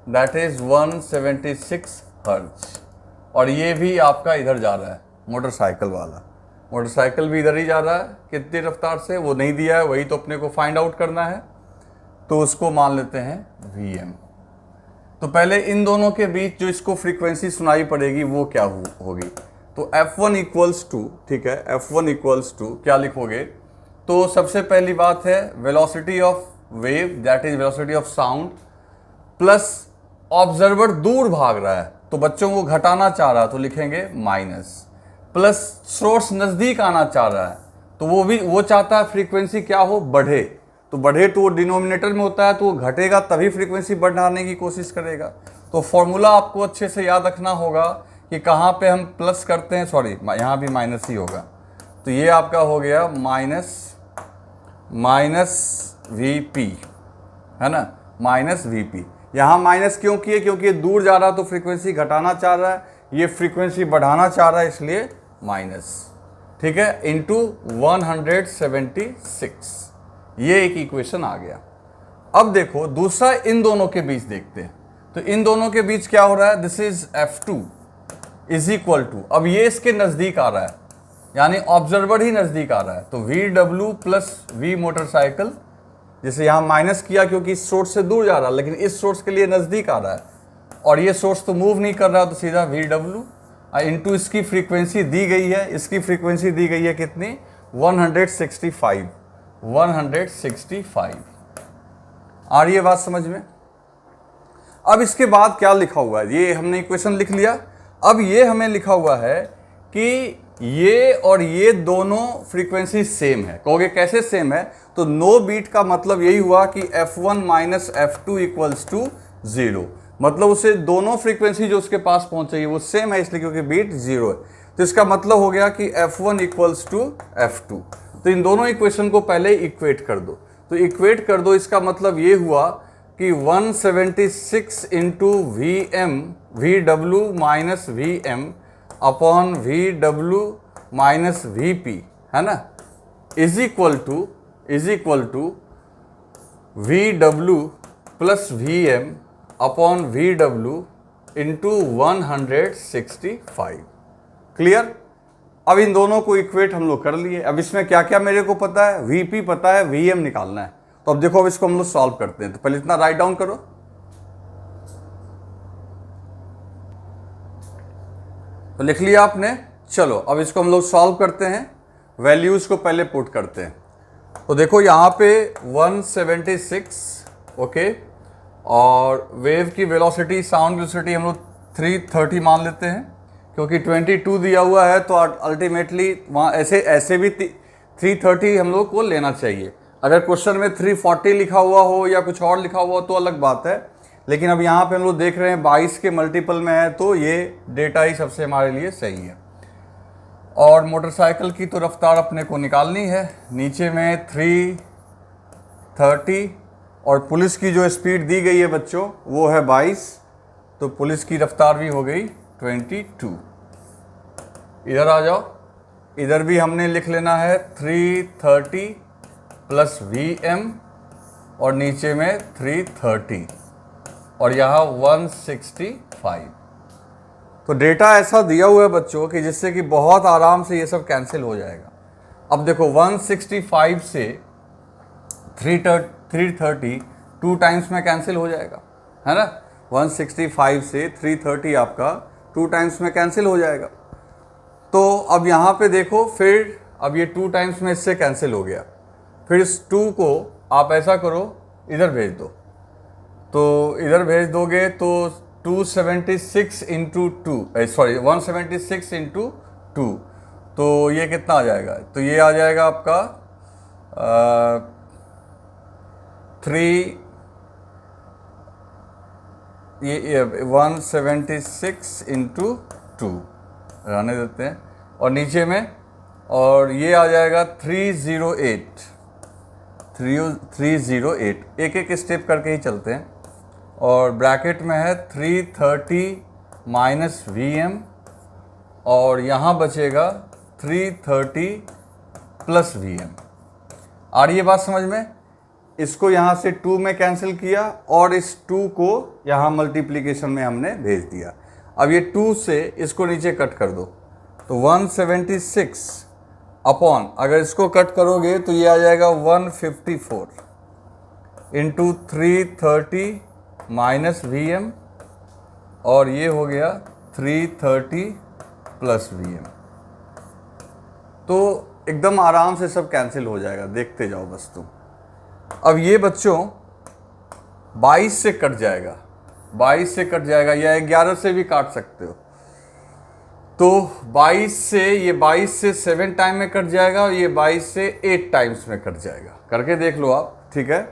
दैट इज 176 हर्ट्ज, और ये भी आपका इधर जा रहा है, मोटरसाइकिल वाला। मोटरसाइकिल भी इधर ही जा रहा है, कितनी रफ्तार से वो नहीं दिया है, वही तो अपने को फाइंड आउट करना है, तो उसको मान लेते हैं Vm। तो पहले इन दोनों के बीच जो इसको फ्रीक्वेंसी सुनाई पड़ेगी वो क्या होगी? तो F1 इक्वल्स टू, ठीक है, F1 इक्वल्स टू क्या लिखोगे? तो सबसे पहली बात है velocity of wave that is velocity of sound plus observer दूर भाग रहा है तो बच्चों को घटाना चाह रहा है तो लिखेंगे माइनस, प्लस सोर्स नज़दीक आना चाह रहा है तो वो चाहता है फ्रीक्वेंसी क्या हो, बढ़े, तो बढ़े तो वो डिनोमिनेटर में होता है तो वो घटेगा तभी फ्रीक्वेंसी बढ़ाने की कोशिश करेगा। तो फॉर्मूला आपको अच्छे से याद रखना होगा कि कहाँ पे हम प्लस करते हैं, सॉरी यहाँ भी माइनस ही होगा, तो ये आपका हो गया माइनस वी पी, है ना, माइनस वी पी। यहाँ माइनस क्यों किए, क्योंकि ये दूर जा रहा तो फ्रीक्वेंसी घटाना चाह रहा है, ये फ्रीक्वेंसी बढ़ाना चाह रहा है इसलिए माइनस, ठीक है, इंटू 176। ये एक इक्वेशन आ गया। अब देखो दूसरा इन दोनों के बीच देखते हैं, तो इन दोनों के बीच क्या हो रहा है, this is F2 is equal to, अब ये इसके नज़दीक आ रहा है यानी ऑब्जर्वर ही नज़दीक आ रहा है, तो VW प्लस V मोटरसाइकिल, जैसे यहाँ माइनस किया क्योंकि इस सोर्स से दूर जा रहा है लेकिन इस सोर्स के लिए नज़दीक आ रहा है और ये सोर्स तो मूव नहीं कर रहा तो सीधा VW इंटू इसकी फ्रीक्वेंसी दी गई है, इसकी फ्रीक्वेंसी दी गई है कितनी, 165। आ रही है बात समझ में। अब इसके बाद क्या लिखा हुआ है, ये हमने इक्वेशन लिख लिया। अब ये हमें लिखा हुआ है कि ये और ये दोनों फ्रीक्वेंसी सेम है। कहोगे कैसे सेम है, तो नो बीट का मतलब यही हुआ कि F1 minus F2 equals to 0, मतलब उसे दोनों फ्रीक्वेंसी जो उसके पास पहुंचेगी वो सेम है इसलिए क्योंकि बीट 0 है, तो इसका मतलब हो गया कि F1 इक्वल्स टू F2। तो इन दोनों इक्वेशन को पहले इक्वेट कर दो, तो इक्वेट कर दो, इसका मतलब ये हुआ कि 176 into VW minus VM upon VW minus VP, है ना, is equal to VW plus VM upon VW into 165। Clear. अब इन दोनों को इक्वेट हम लोग कर लिए। अब इसमें क्या क्या मेरे को पता है, VP पता है, VM निकालना है। तो अब देखो अब इसको हम लोग सॉल्व करते हैं। तो पहले इतना राइट डाउन करो, तो लिख लिया आपने। चलो अब इसको हम लोग सॉल्व करते हैं, वैल्यूज को पहले पुट करते हैं। तो देखो यहाँ पे 176, ओके, और वेव की वेलोसिटी, साउंड वेलोसिटी हम लोग 330 मान लेते हैं क्योंकि 22 दिया हुआ है, तो अल्टीमेटली वहाँ ऐसे भी 330 हम लोग को लेना चाहिए। अगर क्वेश्चन में 340 लिखा हुआ हो या कुछ और लिखा हुआ हो तो अलग बात है, लेकिन अब यहाँ पे हम लोग देख रहे हैं 22 के मल्टीपल में है तो ये डेटा ही सबसे हमारे लिए सही है। और मोटरसाइकिल की तो रफ्तार अपने को निकालनी है, नीचे में 330 और पुलिस की जो स्पीड दी गई है बच्चों वो है 22, तो पुलिस की रफ्तार भी हो गई 22। इधर आ जाओ, इधर भी हमने लिख लेना है 330 प्लस VM और नीचे में 330 और यहाँ 165। तो डेटा ऐसा दिया हुआ है बच्चों कि जिससे कि बहुत आराम से ये सब कैंसिल हो जाएगा। अब देखो 165 से 330 2 टाइम्स में कैंसिल हो जाएगा, है ना। 165 से 330 आपका 2 टाइम्स में कैंसिल हो जाएगा। तो अब यहाँ पे देखो, फिर अब ये 2 टाइम्स में इससे कैंसिल हो गया, फिर इस 2 को आप ऐसा करो इधर भेज दो, तो इधर भेज दोगे तो 276 इंटू 2 सॉरी 176 इंटू 2, तो ये कितना आ जाएगा, तो ये आ जाएगा आपका 3 ये 176 इंटू 2 रहने देते हैं और नीचे में, और ये आ जाएगा 308 एक एक स्टेप करके ही चलते हैं। और ब्रैकेट में है 330 माइनस VM और यहाँ बचेगा 330 प्लस VM। आ रही है बात समझ में। इसको यहाँ से 2 में कैंसिल किया और इस 2 को यहाँ मल्टीप्लिकेशन में हमने भेज दिया। अब ये 2 से इसको नीचे कट कर दो, तो 176 अपॉन, अगर इसको कट करोगे तो ये आ जाएगा 154 इंटू 330 माइनस VM और ये हो गया 330 प्लस VM। तो एकदम आराम से सब कैंसिल हो जाएगा, देखते जाओ बस तुम। अब ये बच्चों 22 से कट जाएगा, 22 से कट जाएगा, या 11 से भी काट सकते हो। तो 22 से, ये 22 से 7 टाइम में कट जाएगा और ये 22 से 8 टाइम्स में कट जाएगा। करके देख लो आप, ठीक है।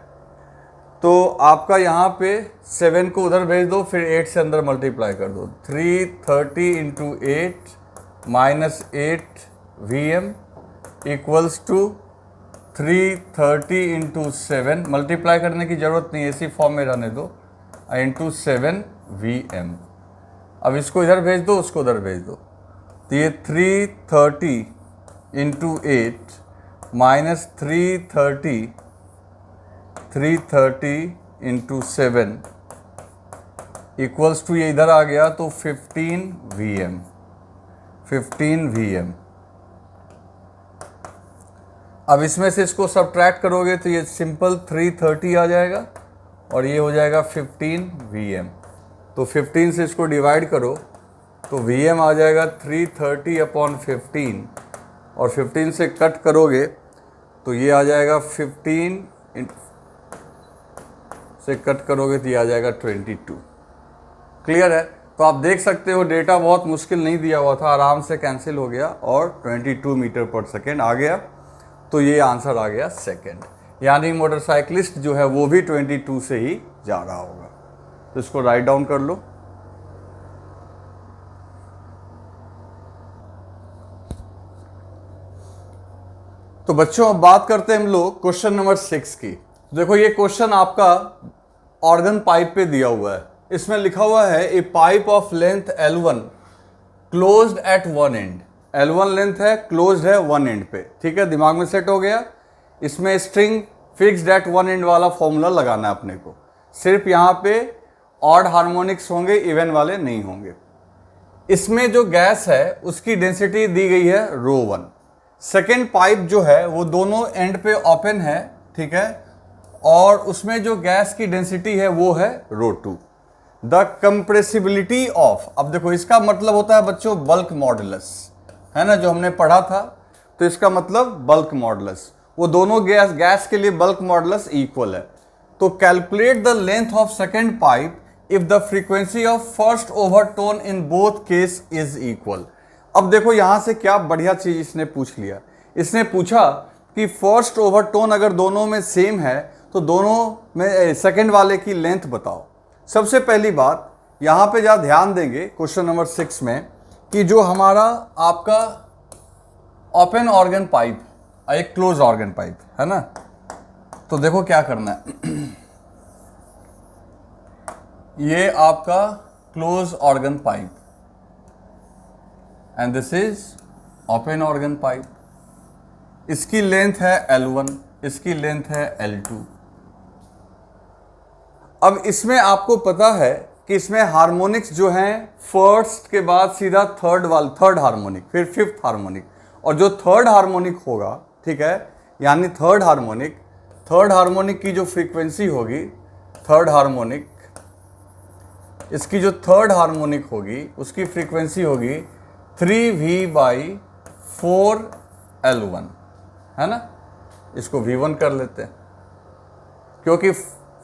तो आपका यहाँ पे 7 को उधर भेज दो, फिर 8 से अंदर मल्टीप्लाई कर दो। 330 into 8 minus 8 VM equals to 330 into 7, multiply करने की ज़रूरत नहीं है, इसी फॉर्म में रहने दो, इंटू 7 VM। अब इसको इधर भेज दो, उसको उधर भेज दो। तो ये 330 into 8 minus 330 into 7 equals to, ये इधर आ गया तो 15 VM। अब इसमें से इसको सब्ट्रैक्ट करोगे तो ये सिंपल 330 आ जाएगा और ये हो जाएगा 15 VM। तो 15 से इसको डिवाइड करो तो VM आ जाएगा 330/15, और 15 से कट करोगे तो ये आ जाएगा 15 से कट करोगे तो ये आ जाएगा 22। क्लियर है? तो आप देख सकते हो डेटा बहुत मुश्किल नहीं दिया हुआ था, आराम से कैंसिल हो गया और 22 मीटर पर सेकेंड आ गया। तो ये आंसर आ गया सेकेंड, यानी मोटरसाइकिलिस्ट जो है वो भी 22 से ही जा रहा होगा। तो इसको राइट डाउन कर लो। तो बच्चों अब बात करते हैं हम लोग क्वेश्चन नंबर 6 की। देखो ये क्वेश्चन आपका ऑर्गन पाइप पे दिया हुआ है। इसमें लिखा हुआ है a pipe of length L1 closed at one end. L1 length है, क्लोज्ड है वन एंड पे, ठीक है, दिमाग में सेट हो गया। इसमें string fixed at one end वाला फॉर्मूला लगाना है अपने को। सिर्फ यहाँ पे ऑड हार्मोनिक्स होंगे, इवन वाले नहीं होंगे। इसमें जो गैस है उसकी डेंसिटी दी गई है ρ1। सेकेंड पाइप जो है वो दोनों एंड पे ओपन है, ठीक है, और उसमें जो गैस की डेंसिटी है वो है ρ2। द कंप्रेसिबिलिटी ऑफ, अब देखो इसका मतलब होता है बच्चों बल्क मॉडुलस, है ना, जो हमने पढ़ा था। तो इसका मतलब बल्क मॉडुलस, वो दोनों गैस के लिए बल्क मॉडुलस इक्वल है। तो calculate the length of second pipe if the frequency of first overtone in both case is equal. अब देखो यहां से क्या बढ़िया चीज इसने पूछ लिया। इसने पूछा कि फर्स्ट ओवरटोन अगर दोनों में सेम है तो दोनों में सेकेंड वाले की लेंथ बताओ। सबसे पहली बात यहां पे जहाँ ध्यान देंगे क्वेश्चन नंबर 6 में कि जो हमारा आपका ओपन ऑर्गन पाइप, एक क्लोज ऑर्गन पाइप है ना, तो देखो क्या करना है। ये आपका close organ pipe and this is open organ pipe. इसकी लेंथ है L1, इसकी लेंथ है L2। अब इसमें आपको पता है कि इसमें हार्मोनिक्स जो हैं फर्स्ट के बाद सीधा थर्ड हार्मोनिक, फिर फिफ्थ हार्मोनिक, और जो थर्ड हार्मोनिक होगा, ठीक है, यानी थर्ड हार्मोनिक की जो फ्रीक्वेंसी होगी, थर्ड हार्मोनिक, इसकी जो थर्ड हार्मोनिक होगी उसकी फ्रीक्वेंसी होगी 3V/4L1, है ना। इसको V1 कर लेते हैं क्योंकि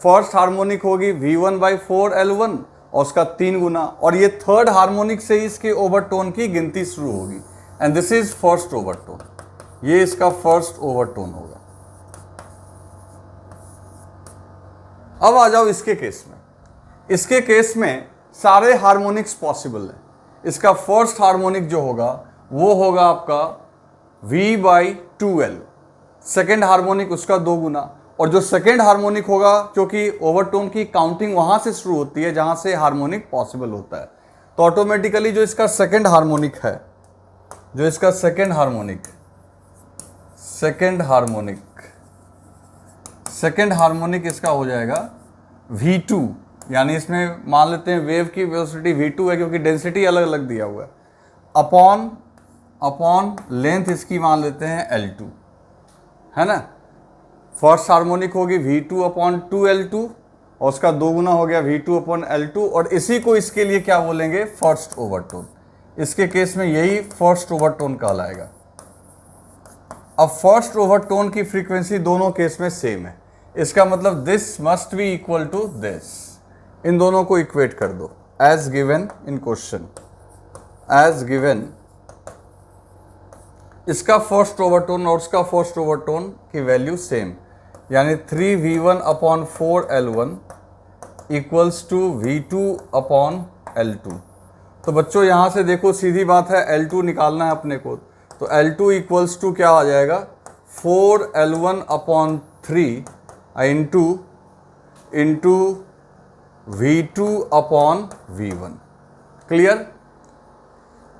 फर्स्ट हार्मोनिक होगी V1/4L1 और उसका 3 गुना, और ये थर्ड हार्मोनिक से ही इसके ओवरटोन की गिनती शुरू होगी and this is first overtone. ये इसका फर्स्ट ओवरटोन होगा। अब आ जाओ इसके केस में। इसके केस में सारे हार्मोनिक्स पॉसिबल है। इसका फर्स्ट हार्मोनिक जो होगा वो होगा आपका V/2L, सेकेंड हार्मोनिक उसका 2 गुना, और जो सेकेंड हार्मोनिक होगा, क्योंकि ओवरटोन की काउंटिंग वहां से शुरू होती है जहां से हार्मोनिक पॉसिबल होता है, तो ऑटोमेटिकली जो इसका सेकेंड हार्मोनिक है, जो इसका सेकेंड हार्मोनिक इसका हो जाएगा V2, यानी इसमें मान लेते हैं वेव की वेलोसिटी V2 है क्योंकि डेंसिटी अलग अलग दिया हुआ है, अपॉन लेंथ इसकी मान लेते हैं L2, है ना। फर्स्ट हार्मोनिक होगी V2/2L2 और उसका 2 गुना हो गया V2/L2, और इसी को इसके लिए क्या बोलेंगे, फर्स्ट ओवरटोन। इसके केस में यही फर्स्ट ओवरटोन कहलाएगा। अब फर्स्ट ओवरटोन की फ्रीक्वेंसी दोनों केस में सेम है, इसका मतलब this must be equal to this. इन दोनों को इक्वेट कर दो as given in question, as given. इसका फर्स्ट ओवरटोन और उसका फर्स्ट ओवरटोन की वैल्यू सेम, यानी 3v1 upon 4l1 equals to v2 upon l2। तो बच्चों यहाँ से देखो सीधी बात है, l2 निकालना है अपने को, तो l2 इक्वल्स टू क्या आ जाएगा 4l1 upon 3 into v2 upon v1। Clear.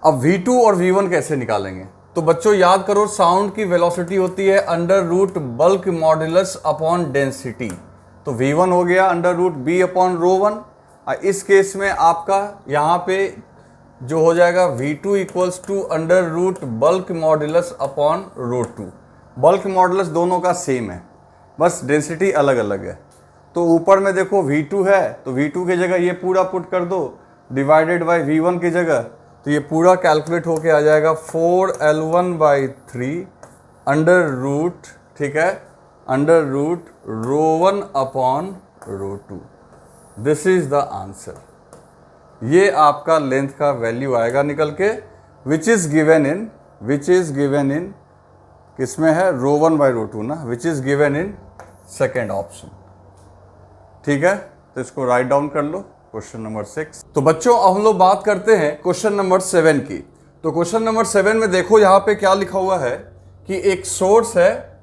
अब v2 और v1 कैसे निकालेंगे? तो बच्चों याद करो, साउंड की वेलोसिटी होती है under root bulk modulus upon density. तो v1 हो गया under root b upon rho 1। इस केस में आपका यहाँ पे जो हो जाएगा v2 equals to under root bulk modulus upon rho 2। Bulk modulus दोनों का सेम है, बस डेंसिटी अलग अलग है। तो ऊपर में देखो v2 है, तो v2 की जगह ये पूरा पुट कर दो डिवाइडेड बाय v1 की जगह, तो ये पूरा कैलकुलेट होके आ जाएगा 4l1/3 अंडर रूट, ठीक है, under root rho 1 upon rho 2। This is the answer. ये आपका लेंथ का वैल्यू आएगा निकल के, विच इज गिवन इन किसमें है, रो 1/2 ना, which is given in second option. ठीक है, तो इसको राइट डाउन कर लो, क्वेश्चन नंबर 6। तो बच्चों अब हम लोग बात करते हैं क्वेश्चन नंबर 7 की। तो क्वेश्चन नंबर 7 में देखो यहाँ पे क्या लिखा हुआ है कि एक सोर्स है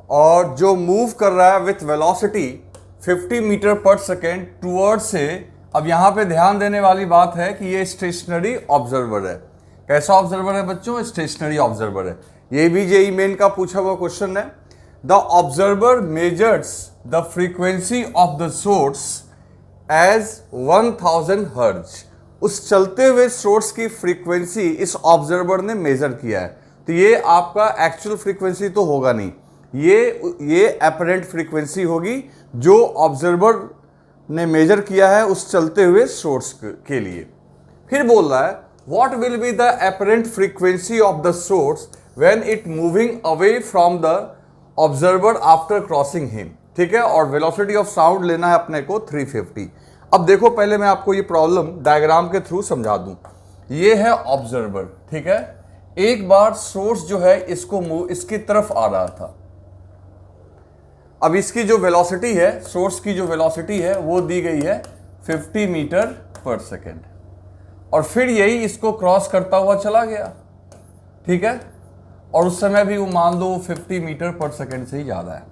और जो मूव कर रहा है विथ वेलोसिटी 50 मीटर पर सेकेंड टूवर्ड से। अब यहाँ पे ध्यान देने वाली बात है कि ये स्टेशनरी ऑब्जर्वर है। कैसा ऑब्जर्वर है बच्चों? स्टेशनरी ऑब्जर्वर है। ये भी जेईई मेन का पूछा हुआ क्वेश्चन है। The observer measures the frequency of the source as 1000 hertz. उस चलते हुए सोर्स की फ्रीक्वेंसी इस ऑब्जर्वर ने मेजर किया है। तो ये आपका एक्चुअल फ्रीक्वेंसी तो होगा नहीं, ये अपरेंट फ्रीक्वेंसी होगी जो ऑब्जर्वर ने मेजर किया है उस चलते हुए सोर्स के लिए। फिर बोल रहा है what will be the apparent frequency of the source when it moving away from the observer after crossing him. ठीक है, और वेलोसिटी ऑफ साउंड लेना है अपने को 350। अब देखो पहले मैं आपको ये प्रॉब्लम डायग्राम के थ्रू समझा दूं। ये है ऑब्जर्वर, ठीक है। एक बार सोर्स जो है इसकी तरफ आ रहा था। अब इसकी जो वेलोसिटी है, सोर्स की जो वेलोसिटी है वो दी गई है 50 मीटर पर सेकेंड, और फिर यही इसको क्रॉस करता हुआ चला गया, ठीक है। और उस समय भी वो मान लो 50 मीटर पर सेकेंड से ही ज़्यादा है।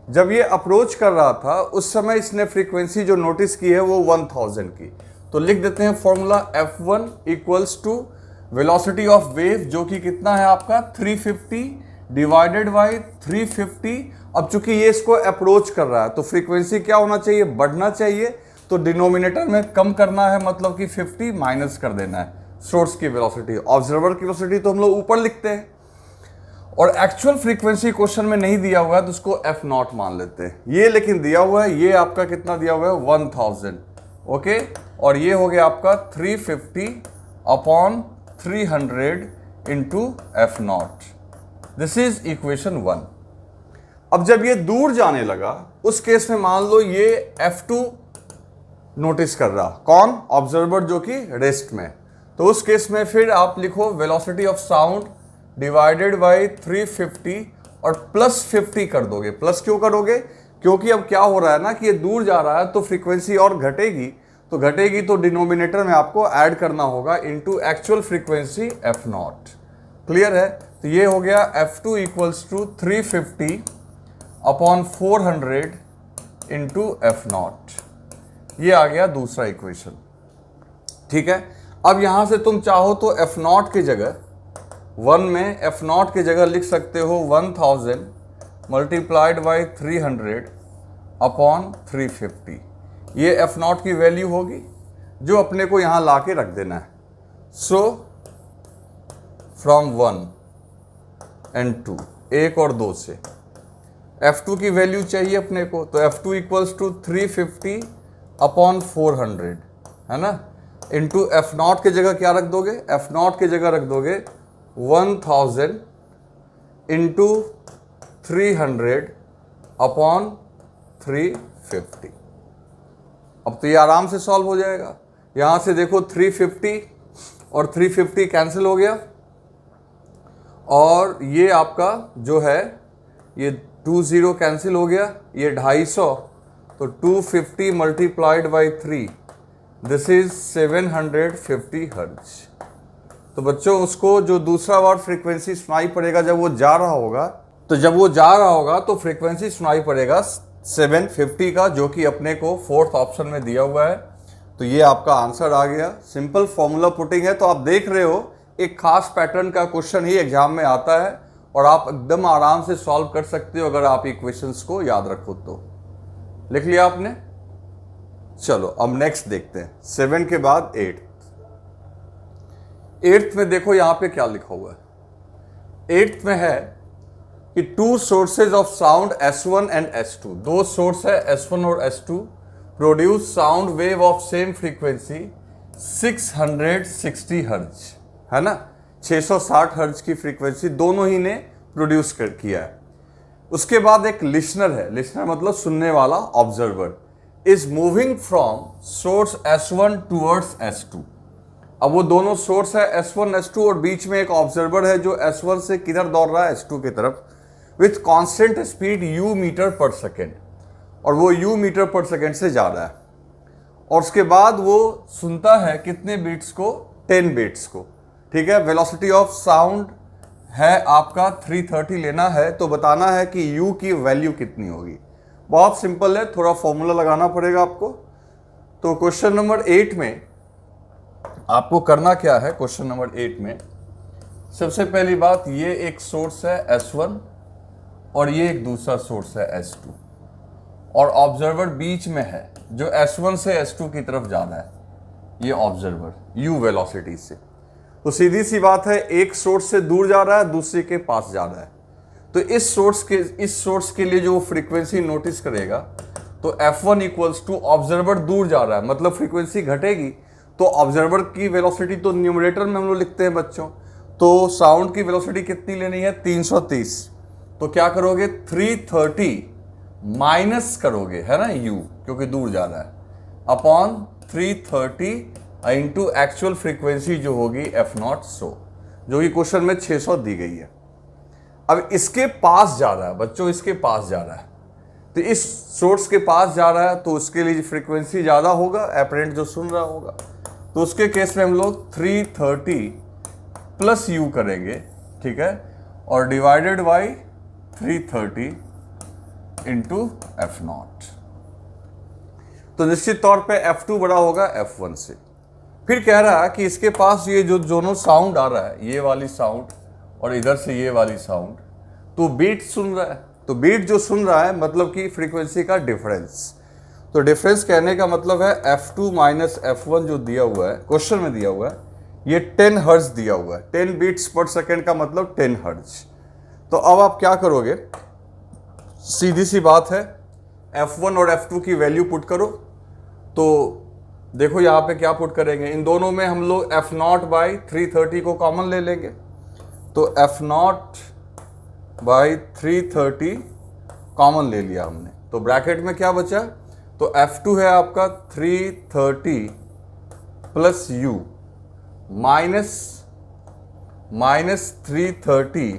जब ये अप्रोच कर रहा था उस समय इसने फ्रीक्वेंसी जो नोटिस की है वो 1000 की। तो लिख देते हैं formula F1 equals to velocity of wave जो कि कितना है आपका 350 डिवाइडेड बाई 350। अब चूंकि ये इसको अप्रोच कर रहा है तो फ्रीक्वेंसी क्या होना चाहिए, बढ़ना चाहिए। तो डिनोमिनेटर में कम करना है, मतलब कि 50 माइनस कर देना है सोर्स की वेलोसिटी। ऑब्जर्वर की वेलोसिटी तो हम लोग ऊपर लिखते हैं, और एक्चुअल फ्रीक्वेंसी क्वेश्चन में नहीं दिया हुआ है तो उसको F0 मान लेते हैं। ये लेकिन दिया हुआ है, ये आपका कितना दिया हुआ है 1000, ओके। और ये हो गया आपका 350 upon 300 into F0। This is equation 1। अब जब ये दूर जाने लगा उस केस में मान लो ये F2 नोटिस कर रहा, कौन? ऑब्जर्वर जो कि रेस्ट में। तो उस केस में फिर आप लिखो velocity of sound divided by 350 और प्लस 50 कर दोगे। प्लस क्यों करोगे? क्योंकि अब क्या हो रहा है ना कि ये दूर जा रहा है तो फ्रीक्वेंसी और घटेगी, तो डिनोमिनेटर में आपको ऐड करना होगा into actual frequency F0। Clear है? तो ये हो गया F2 equals to 350 upon 400 into F0। ये आ गया दूसरा इक्वेशन, ठीक है। अब यहां से तुम चाहो तो F0 की जगह 1 में F0 की जगह लिख सकते हो 1000 मल्टीप्लाइड बाई 300 अपॉन 350। ये F0 की वैल्यू होगी जो अपने को यहाँ ला के रख देना है। सो फ्रॉम 1 एंड 2, 1 और 2 से F2 की वैल्यू चाहिए अपने को, तो F2 इक्वल्स टू 350 अपॉन 400, है ना, इंटू F0 की जगह क्या रख दोगे? F0 की जगह रख दोगे 1000 इंटू 300 अपॉन 350। अब तो ये आराम से सॉल्व हो जाएगा। यहां से देखो 350 और 350 कैंसिल हो गया, और ये आपका जो है ये 20 कैंसिल हो गया, ये 250, तो 250 multiplied by 3, this is 750 hertz. तो बच्चों उसको जो दूसरा बार फ्रीक्वेंसी सुनाई पड़ेगा जब वो जा रहा होगा, तो फ्रीक्वेंसी सुनाई पड़ेगा 750 का, जो कि अपने को फोर्थ ऑप्शन में दिया हुआ है। तो ये आपका आंसर आ गया। सिंपल फॉर्मूला पुटिंग है। तो आप देख रहे हो एक खास पैटर्न का क्वेश्चन ही एग्जाम में आता है, और आप एकदम आराम से सॉल्व कर सकते हो अगर आप इक्वेशंस को याद रखो तो। लिख लिया आपने? चलो अब नेक्स्ट देखते हैं। 7 के बाद 8th में देखो यहां पे क्या लिखा हुआ है। 8th में है कि 2 sources of sound S1 and S2, 2 source है S1 और S2, produce sound wave of same frequency 660 hertz, है ना, 660 हर्ट्ज की फ्रीक्वेंसी दोनों ही ने प्रोड्यूस किया है। उसके बाद एक लिसनर है, लिसनर मतलब सुनने वाला, observer, is moving from source S1 towards S2। अब वो दोनों सोर्स है S1 S2, और बीच में एक ऑब्जर्वर है जो S1 से किधर दौड़ रहा है, S2 की तरफ, with constant speed u metre पर सेकेंड, और वो u मीटर पर सेकेंड से जा रहा है। और उसके बाद वो सुनता है कितने बीट्स को, 10 बीट्स को, ठीक है। वेलोसिटी ऑफ साउंड है आपका 330 लेना है, तो बताना है कि u की वैल्यू कितनी होगी। बहुत सिंपल है, थोड़ा फॉर्मूला लगाना पड़ेगा आपको। तो क्वेश्चन नंबर 8 में आपको करना क्या है, क्वेश्चन नंबर 8 में सबसे पहली बात, ये एक सोर्स है S1 और ये एक दूसरा सोर्स है S2, और ऑब्जर्वर बीच में है जो S1 से S2 की तरफ जा रहा है, ये ऑब्जर्वर u वेलोसिटी से। तो सीधी सी बात है, एक सोर्स से दूर जा रहा है, दूसरे के पास जा रहा है। तो इस सोर्स के लिए जो फ्रीक्वेंसी नोटिस करेगा, तो F1 इक्वल्स टू, ऑब्जर्वर दूर जा रहा है मतलब फ्रीक्वेंसी घटेगी, तो ऑब्जर्वर की वेलोसिटी तो न्यूमरेटर में हम लोग लिखते हैं बच्चों, तो साउंड की वेलोसिटी कितनी लेनी है, 330। तो क्या करोगे, 330 माइनस करोगे, है ना, u क्योंकि दूर जा रहा है, अपॉन 330 इंटू एक्चुअल फ्रीक्वेंसी जो होगी F0 100, जो कि क्वेश्चन में 600 दी गई है। अब इसके पास जा रहा है बच्चों, इसके पास जा रहा है, तो इस सोर्स के पास जा रहा है, तो उसके लिए फ्रीक्वेंसी ज़्यादा होगा, एपरेंट जो सुन रहा होगा। तो उसके केस में हम लोग 330 प्लस u करेंगे, ठीक है, और डिवाइडेड बाई 330 इंटू F0। तो निश्चित तौर पे F2 बड़ा होगा F1 से। फिर कह रहा है कि इसके पास ये जो दोनों साउंड आ रहा है, ये वाली साउंड और इधर से ये वाली साउंड, तो बीट सुन रहा है। तो बीट जो सुन रहा है मतलब कि फ्रीक्वेंसी का डिफरेंस। तो डिफरेंस कहने का मतलब है F2 माइनस F1 जो दिया हुआ है, क्वेश्चन में दिया हुआ है, ये 10 हर्ट्ज दिया हुआ है। 10 बीट्स पर सेकेंड का मतलब 10 हर्ट्ज। तो अब आप क्या करोगे, सीधी सी बात है, F1 और F2 की वैल्यू पुट करो। तो देखो यहाँ पे क्या पुट करेंगे, इन दोनों में हम लोग F0 बाई 330 को कॉमन ले लेंगे। तो F0 बाई 330 कॉमन ले लिया हमने, तो ब्रैकेट में क्या बचा, तो F2 है आपका 330 plus u minus 330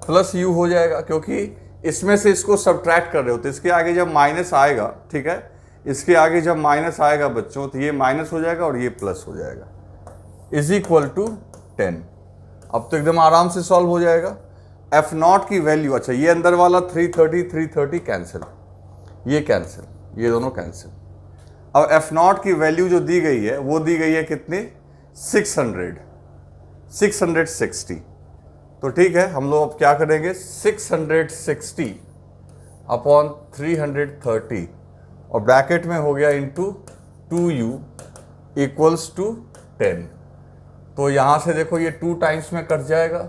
plus u हो जाएगा, क्योंकि इसमें से इसको सब्ट्रैक्ट कर रहे हो, तो इसके आगे जब माइनस आएगा, ठीक है, इसके आगे जब माइनस आएगा बच्चों, तो ये माइनस हो जाएगा और ये प्लस हो जाएगा, इज इक्वल टू 10। अब तो एकदम आराम से सॉल्व हो जाएगा। F0 की वैल्यू, अच्छा ये अंदर वाला 330 कैंसिल, ये कैंसिल, ये दोनों कैंसिल। अब F0 की वैल्यू जो दी गई है वो दी गई है कितनी, 660। तो ठीक है, हम लोग अब क्या करेंगे, 660 अपॉन 330 और ब्रैकेट में हो गया इंटू 2u इक्वल्स टू 10। तो यहाँ से देखो ये 2 टाइम्स में कट जाएगा,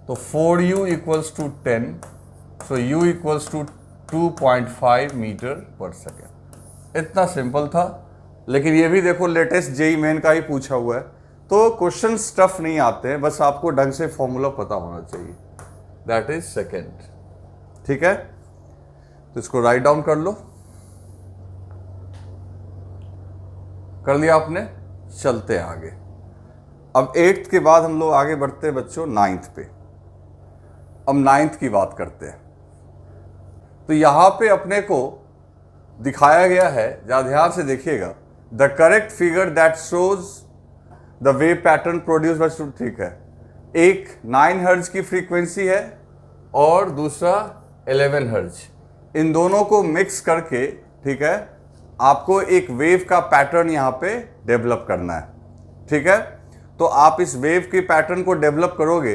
तो 4u equals to 10, so u equals to 2.5 metre पर सेकेंड। इतना सिंपल था, लेकिन ये भी देखो लेटेस्ट जेईई मेन का ही पूछा हुआ है, तो क्वेश्चन टफ नहीं आते हैं, बस आपको ढंग से फॉर्मूला पता होना चाहिए, दैट इज सेकेंड। ठीक है, तो इसको राइट डाउन कर लो। कर लिया आपने? चलते हैं आगे। अब 8th के बाद हम लोग आगे बढ़ते हैं बच्चों 9th पे। अब 9th की बात करते हैं। तो यहां पे अपने को दिखाया गया है, जरा ध्यान से देखिएगा, the correct figure that shows the wave pattern produce by, ठीक है, एक 9 हर्ट्ज की फ्रीक्वेंसी है और दूसरा 11 हर्ट्ज। इन दोनों को मिक्स करके, ठीक है, आपको एक वेव का पैटर्न यहां पे डेवलप करना है। ठीक है, तो आप इस वेव के पैटर्न को डेवलप करोगे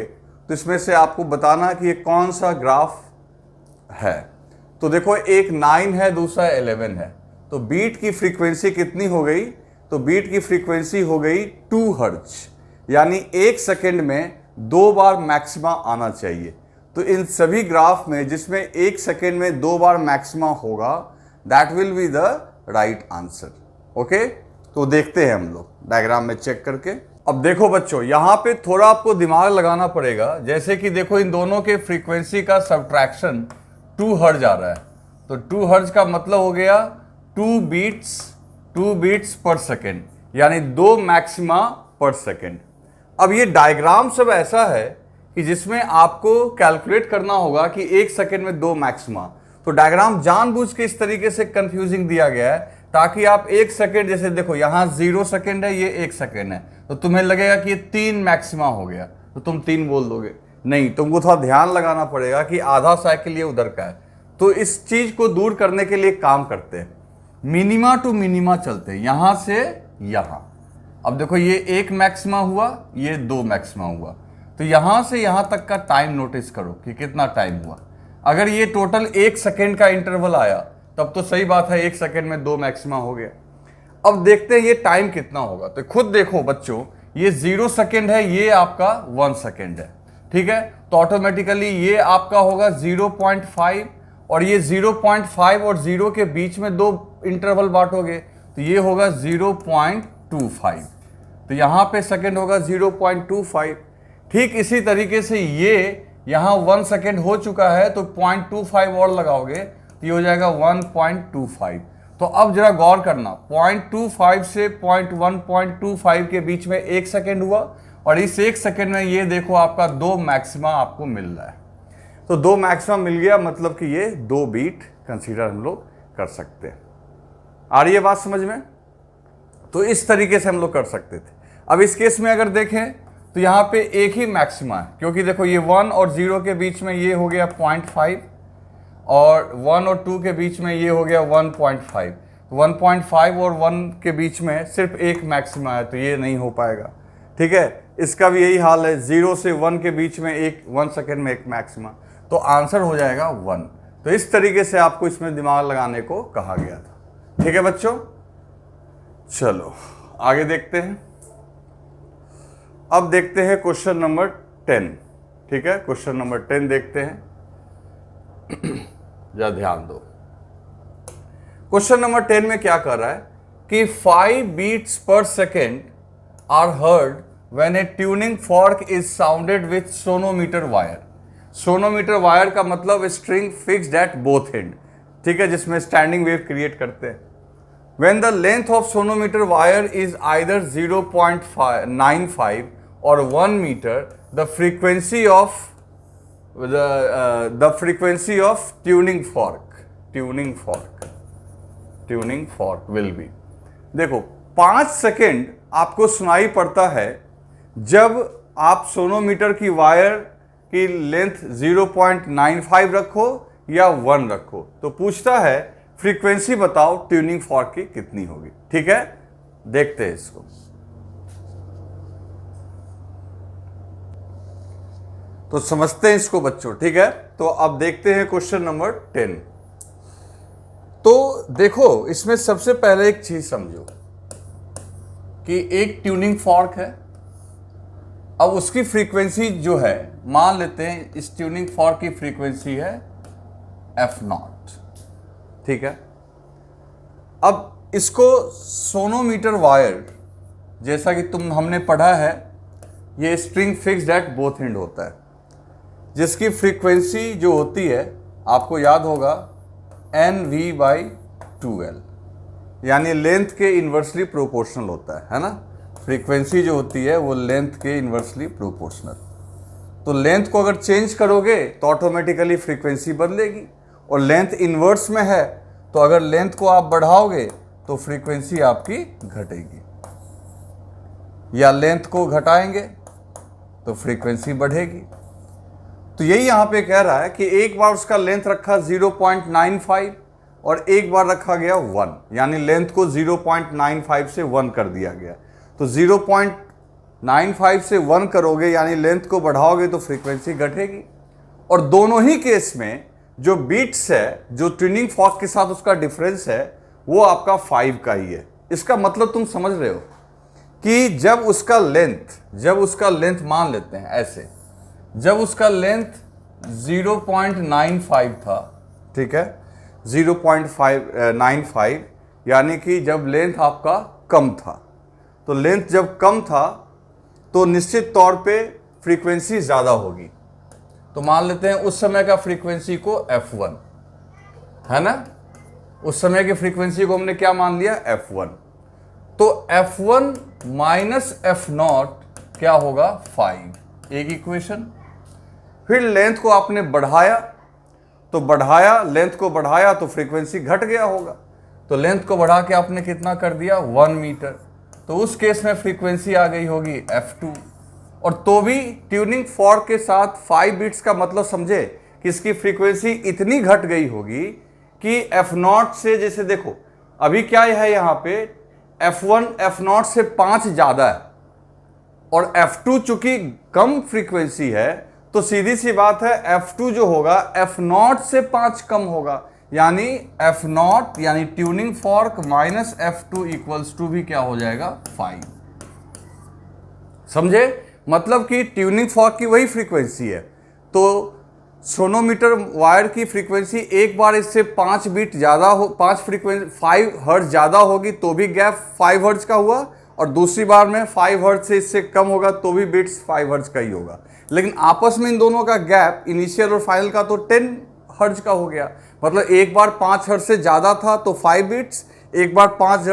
तो इसमें से आपको बताना कि ये कौन सा ग्राफ है। तो देखो, एक 9 है, दूसरा 11 है, तो बीट की फ्रीक्वेंसी कितनी हो गई? तो बीट की फ्रीक्वेंसी हो गई 2 हर्ट्ज, यानी 1 सेकेंड में 2 बार मैक्सिमा आना चाहिए। तो इन सभी ग्राफ में जिसमें 1 सेकेंड में 2 बार मैक्सिमा होगा, that will be the right answer. Okay, तो देखते हैं हम लोग डायग्राम में चेक करके। अब देखो बच्चों, यहां पे थोड़ा आपको दिमाग लगाना पड़ेगा। जैसे कि देखो, इन दोनों के फ्रीक्वेंसी का सब्ट्रैक्शन 2 हर्ट्ज आ रहा है, तो 2 हर्ट्ज का मतलब हो गया 2 बीट्स पर सेकेंड, यानी 2 मैक्सिमा पर सेकेंड। अब ये डायग्राम सब ऐसा है कि जिसमें आपको कैलकुलेट करना होगा कि 1 सेकेंड में 2 मैक्सिमा। तो डायग्राम जानबूझ के इस तरीके से कंफ्यूजिंग दिया गया है ताकि आप 1 सेकेंड, जैसे देखो यहाँ 0 सेकेंड है, ये 1 सेकेंड है, तो तुम्हें लगेगा कि ये 3 मैक्सिमा हो गया, तो तुम 3 बोल दोगे। नहीं, तुमको थोड़ा ध्यान लगाना पड़ेगा कि आधा साइकिल ये उधर का है। तो इस चीज को दूर करने के लिए काम करते हैं, मिनिमा टू मिनिमा चलते हैं, यहां से यहां। अब देखो, ये 1 मैक्सिमा हुआ, ये 2 मैक्सिमा हुआ, तो यहां से यहां तक का टाइम नोटिस करो कि कितना टाइम हुआ। अगर ये टोटल 1 सेकेंड का इंटरवल आया तब तो सही बात है, 1 सेकेंड में 2 मैक्सिमा हो गया। अब देखते हैं ये टाइम कितना होगा। तो खुद देखो बच्चों, ये 0 सेकेंड है, ये आपका 1 सेकेंड है। ठीक है, तो ऑटोमेटिकली ये आपका होगा 0.5, और ये 0.5 और 0 के बीच में 2 इंटरवल बांटोगे तो ये होगा 0.25। तो यहां पे सेकेंड होगा 0.25। ठीक इसी तरीके से ये यहां 1 सेकेंड हो चुका है, तो 0.25 और लगाओगे तो ये हो जाएगा 1.25। तो अब जरा गौर करना, 0.25 से 1.25 के बीच में 1 सेकेंड हुआ, और इस 1 सेकेंड में ये देखो आपका 2 मैक्सिमा आपको मिल रहा है। तो 2 मैक्सिमा मिल गया, मतलब कि ये 2 बीट कंसीडर हम लोग कर सकते हैं। आ रही है बात समझ में? तो इस तरीके से हम लोग कर सकते थे। अब इस केस में अगर देखें तो यहाँ पे एक ही मैक्सिमा है, क्योंकि देखो ये 1 और 0 के बीच में ये हो गया 0.5, और 1 और 2 के बीच में ये हो गया 1.5। 1.5 और 1 के बीच में सिर्फ एक मैक्सिमा है, तो ये नहीं हो पाएगा। ठीक है, इसका भी यही हाल है, 0 से 1 के बीच में 1 सेकेंड में एक मैक्सिमा, तो आंसर हो जाएगा 1। तो इस तरीके से आपको इसमें दिमाग लगाने को कहा गया था। ठीक है बच्चों, चलो आगे देखते हैं। अब देखते हैं क्वेश्चन नंबर 10। ठीक है, क्वेश्चन नंबर 10 देखते हैं, जरा ध्यान दो। क्वेश्चन नंबर 10 में क्या कर रहा है कि 5 बीट्स पर second are heard when a tuning fork is sounded with sonometer wire. Sonometer wire का मतलब string fixed at both end, ठीक है, जिसमें स्टैंडिंग वेव क्रिएट करते हैं। When the length of sonometer wire is either 0.95 or 1 meter, the frequency of tuning fork will be, देखो 5 second आपको सुनाई पड़ता है जब आप सोनोमीटर की वायर की लेंथ 0.95 रखो या 1 रखो, तो पूछता है फ्रीक्वेंसी बताओ ट्यूनिंग फॉर्क की कितनी होगी। ठीक है, देखते हैं इसको। तो समझते हैं इसको बच्चों। ठीक है, तो अब देखते हैं क्वेश्चन नंबर 10। तो देखो, इसमें सबसे पहले एक चीज समझो कि एक ट्यूनिंग फॉर्क है। अब उसकी फ्रीक्वेंसी जो है, मान लेते हैं इस ट्यूनिंग फॉर्क की फ्रीक्वेंसी है f0। ठीक है, अब इसको सोनोमीटर वायर, जैसा कि हमने पढ़ा है, ये string fixed at both and होता है, जिसकी फ्रीक्वेंसी जो होती है आपको याद होगा एन वी बाई 2L, यानी लेंथ के इन्वर्सली प्रोपोर्शनल होता है ना। फ्रीक्वेंसी जो होती है वो लेंथ के इन्वर्सली प्रोपोर्शनल। तो लेंथ को अगर चेंज करोगे तो ऑटोमेटिकली फ्रीक्वेंसी बदलेगी, और लेंथ इन्वर्स में है तो अगर लेंथ को आप बढ़ाओगे तो फ्रीक्वेंसी आपकी घटेगी, या लेंथ को घटाएंगे तो फ्रीक्वेंसी बढ़ेगी। तो यही यहाँ पे कह रहा है कि एक बार उसका लेंथ रखा 0.95 और एक बार रखा गया 1, यानी लेंथ को 0.95 से 1 कर दिया गया। तो 0.95 से 1 करोगे यानी लेंथ को बढ़ाओगे तो फ्रीक्वेंसी घटेगी। और दोनों ही केस में जो बीट्स है, जो ट्यूनिंग फॉर्क के साथ उसका डिफरेंस है, वो आपका 5 का ही है। इसका मतलब तुम समझ रहे हो कि जब उसका लेंथ मान लेते हैं ऐसे, जब उसका लेंथ 0.95 था, ठीक है, 0.95, यानी कि जब लेंथ आपका कम था, तो लेंथ जब कम था तो निश्चित तौर पे फ्रीक्वेंसी ज़्यादा होगी। तो मान लेते हैं उस समय का फ्रीक्वेंसी को F1 है ना, उस समय की फ्रीक्वेंसी को हमने क्या मान लिया, F1। तो F1 माइनस F0 क्या होगा, 5, एक इक्वेशन। फिर लेंथ को आपने बढ़ाया, लेंथ को बढ़ाया तो फ्रीक्वेंसी घट गया होगा। तो लेंथ को बढ़ा के आपने कितना कर दिया, 1 मीटर। तो उस केस में फ्रीक्वेंसी आ गई होगी F2। और तो भी ट्यूनिंग फॉर्क के साथ 5 बीट्स का मतलब समझे कि इसकी फ्रीक्वेंसी इतनी घट गई होगी कि F0 से, जैसे देखो अभी क्या है यहाँ पे, F1 F0 से 5 ज़्यादा है और F2 चूंकि कम फ्रीक्वेंसी है तो सीधी सी बात है F2 जो होगा F0 से 5 कम होगा, यानी F0 यानी tuning fork minus F2 equals to भी क्या हो जाएगा, 5। समझे, मतलब कि ट्यूनिंग फॉर्क की वही फ्रीक्वेंसी है। तो सोनोमीटर वायर की फ्रीक्वेंसी एक बार इससे 5 बीट ज़्यादा हो, 5 हर्ट्ज ज़्यादा होगी तो भी गैप 5 हर्ट्ज का हुआ, और दूसरी बार में 5 हर्ट्ज से इससे कम होगा तो भी बीट्स 5 हर्ट्ज का ही होगा। लेकिन आपस में इन दोनों का गैप इनिशियल और फाइनल का तो 10 हर्ट्ज का हो गया। मतलब एक बार 5 हर्ट्ज से ज़्यादा था तो 5 बीट्स, एक बार 5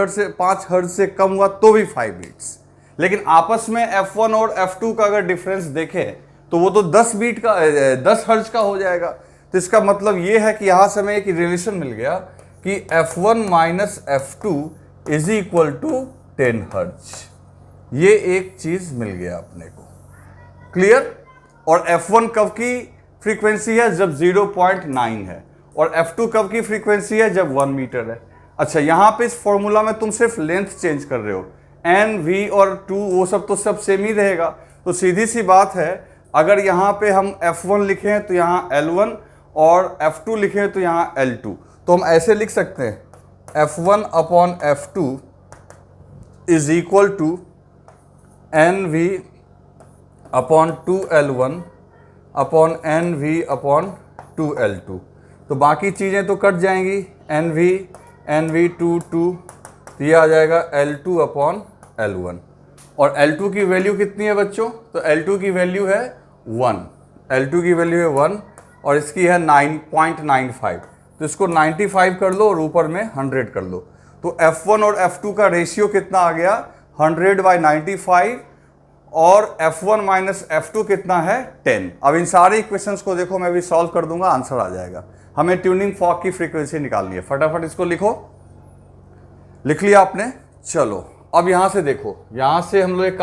हर्ट्ज से कम हुआ तो भी 5 बीट्स। लेकिन आपस में F1 और F2 का अगर डिफरेंस देखें तो वो तो 10 हर्ट्ज का हो जाएगा। तो इसका मतलब ये है कि यहाँ से हमें एक रिलेशन मिल गया कि F1 minus F2 is equal to 10 hertz. ये एक चीज़ मिल गया अपने को, क्लियर। और F1 कब की फ्रीक्वेंसी है, जब 0.9 है, और F2 कब की फ्रीक्वेंसी है, जब 1 मीटर है। अच्छा, यहाँ पे इस फॉर्मूला में तुम सिर्फ लेंथ चेंज कर रहे हो, N, V और 2 वो सब तो सब सेम ही रहेगा। तो सीधी सी बात है, अगर यहाँ पे हम F1 लिखें तो यहाँ L1 और F2 लिखें तो यहाँ L2, तो हम ऐसे लिख सकते हैं F1 upon F2 is equal to NV upon 2L1 upon NV upon 2L2। तो बाकी चीज़ें तो कट जाएंगी, NV 2 तो ये आ जाएगा L2 अपॉन L1। और L2 की वैल्यू कितनी है बच्चों, तो L2 की वैल्यू है 1, L2 की वैल्यू है 1 और इसकी है 9.95। तो इसको 95 कर लो और ऊपर में 100 कर लो। तो F1 और F2 का रेशियो कितना आ गया, 100/95, और F1 माइनस F2 कितना है, 10। अब इन सारे इक्वेशंस को देखो, मैं भी सॉल्व कर दूंगा, आंसर आ जाएगा। हमें ट्यूनिंग फॉर्क की फ्रीक्वेंसी निकालनी है, फटाफट इसको लिखो। लिख लिया आपने, चलो अब यहां से देखो, यहां से हम लोग एक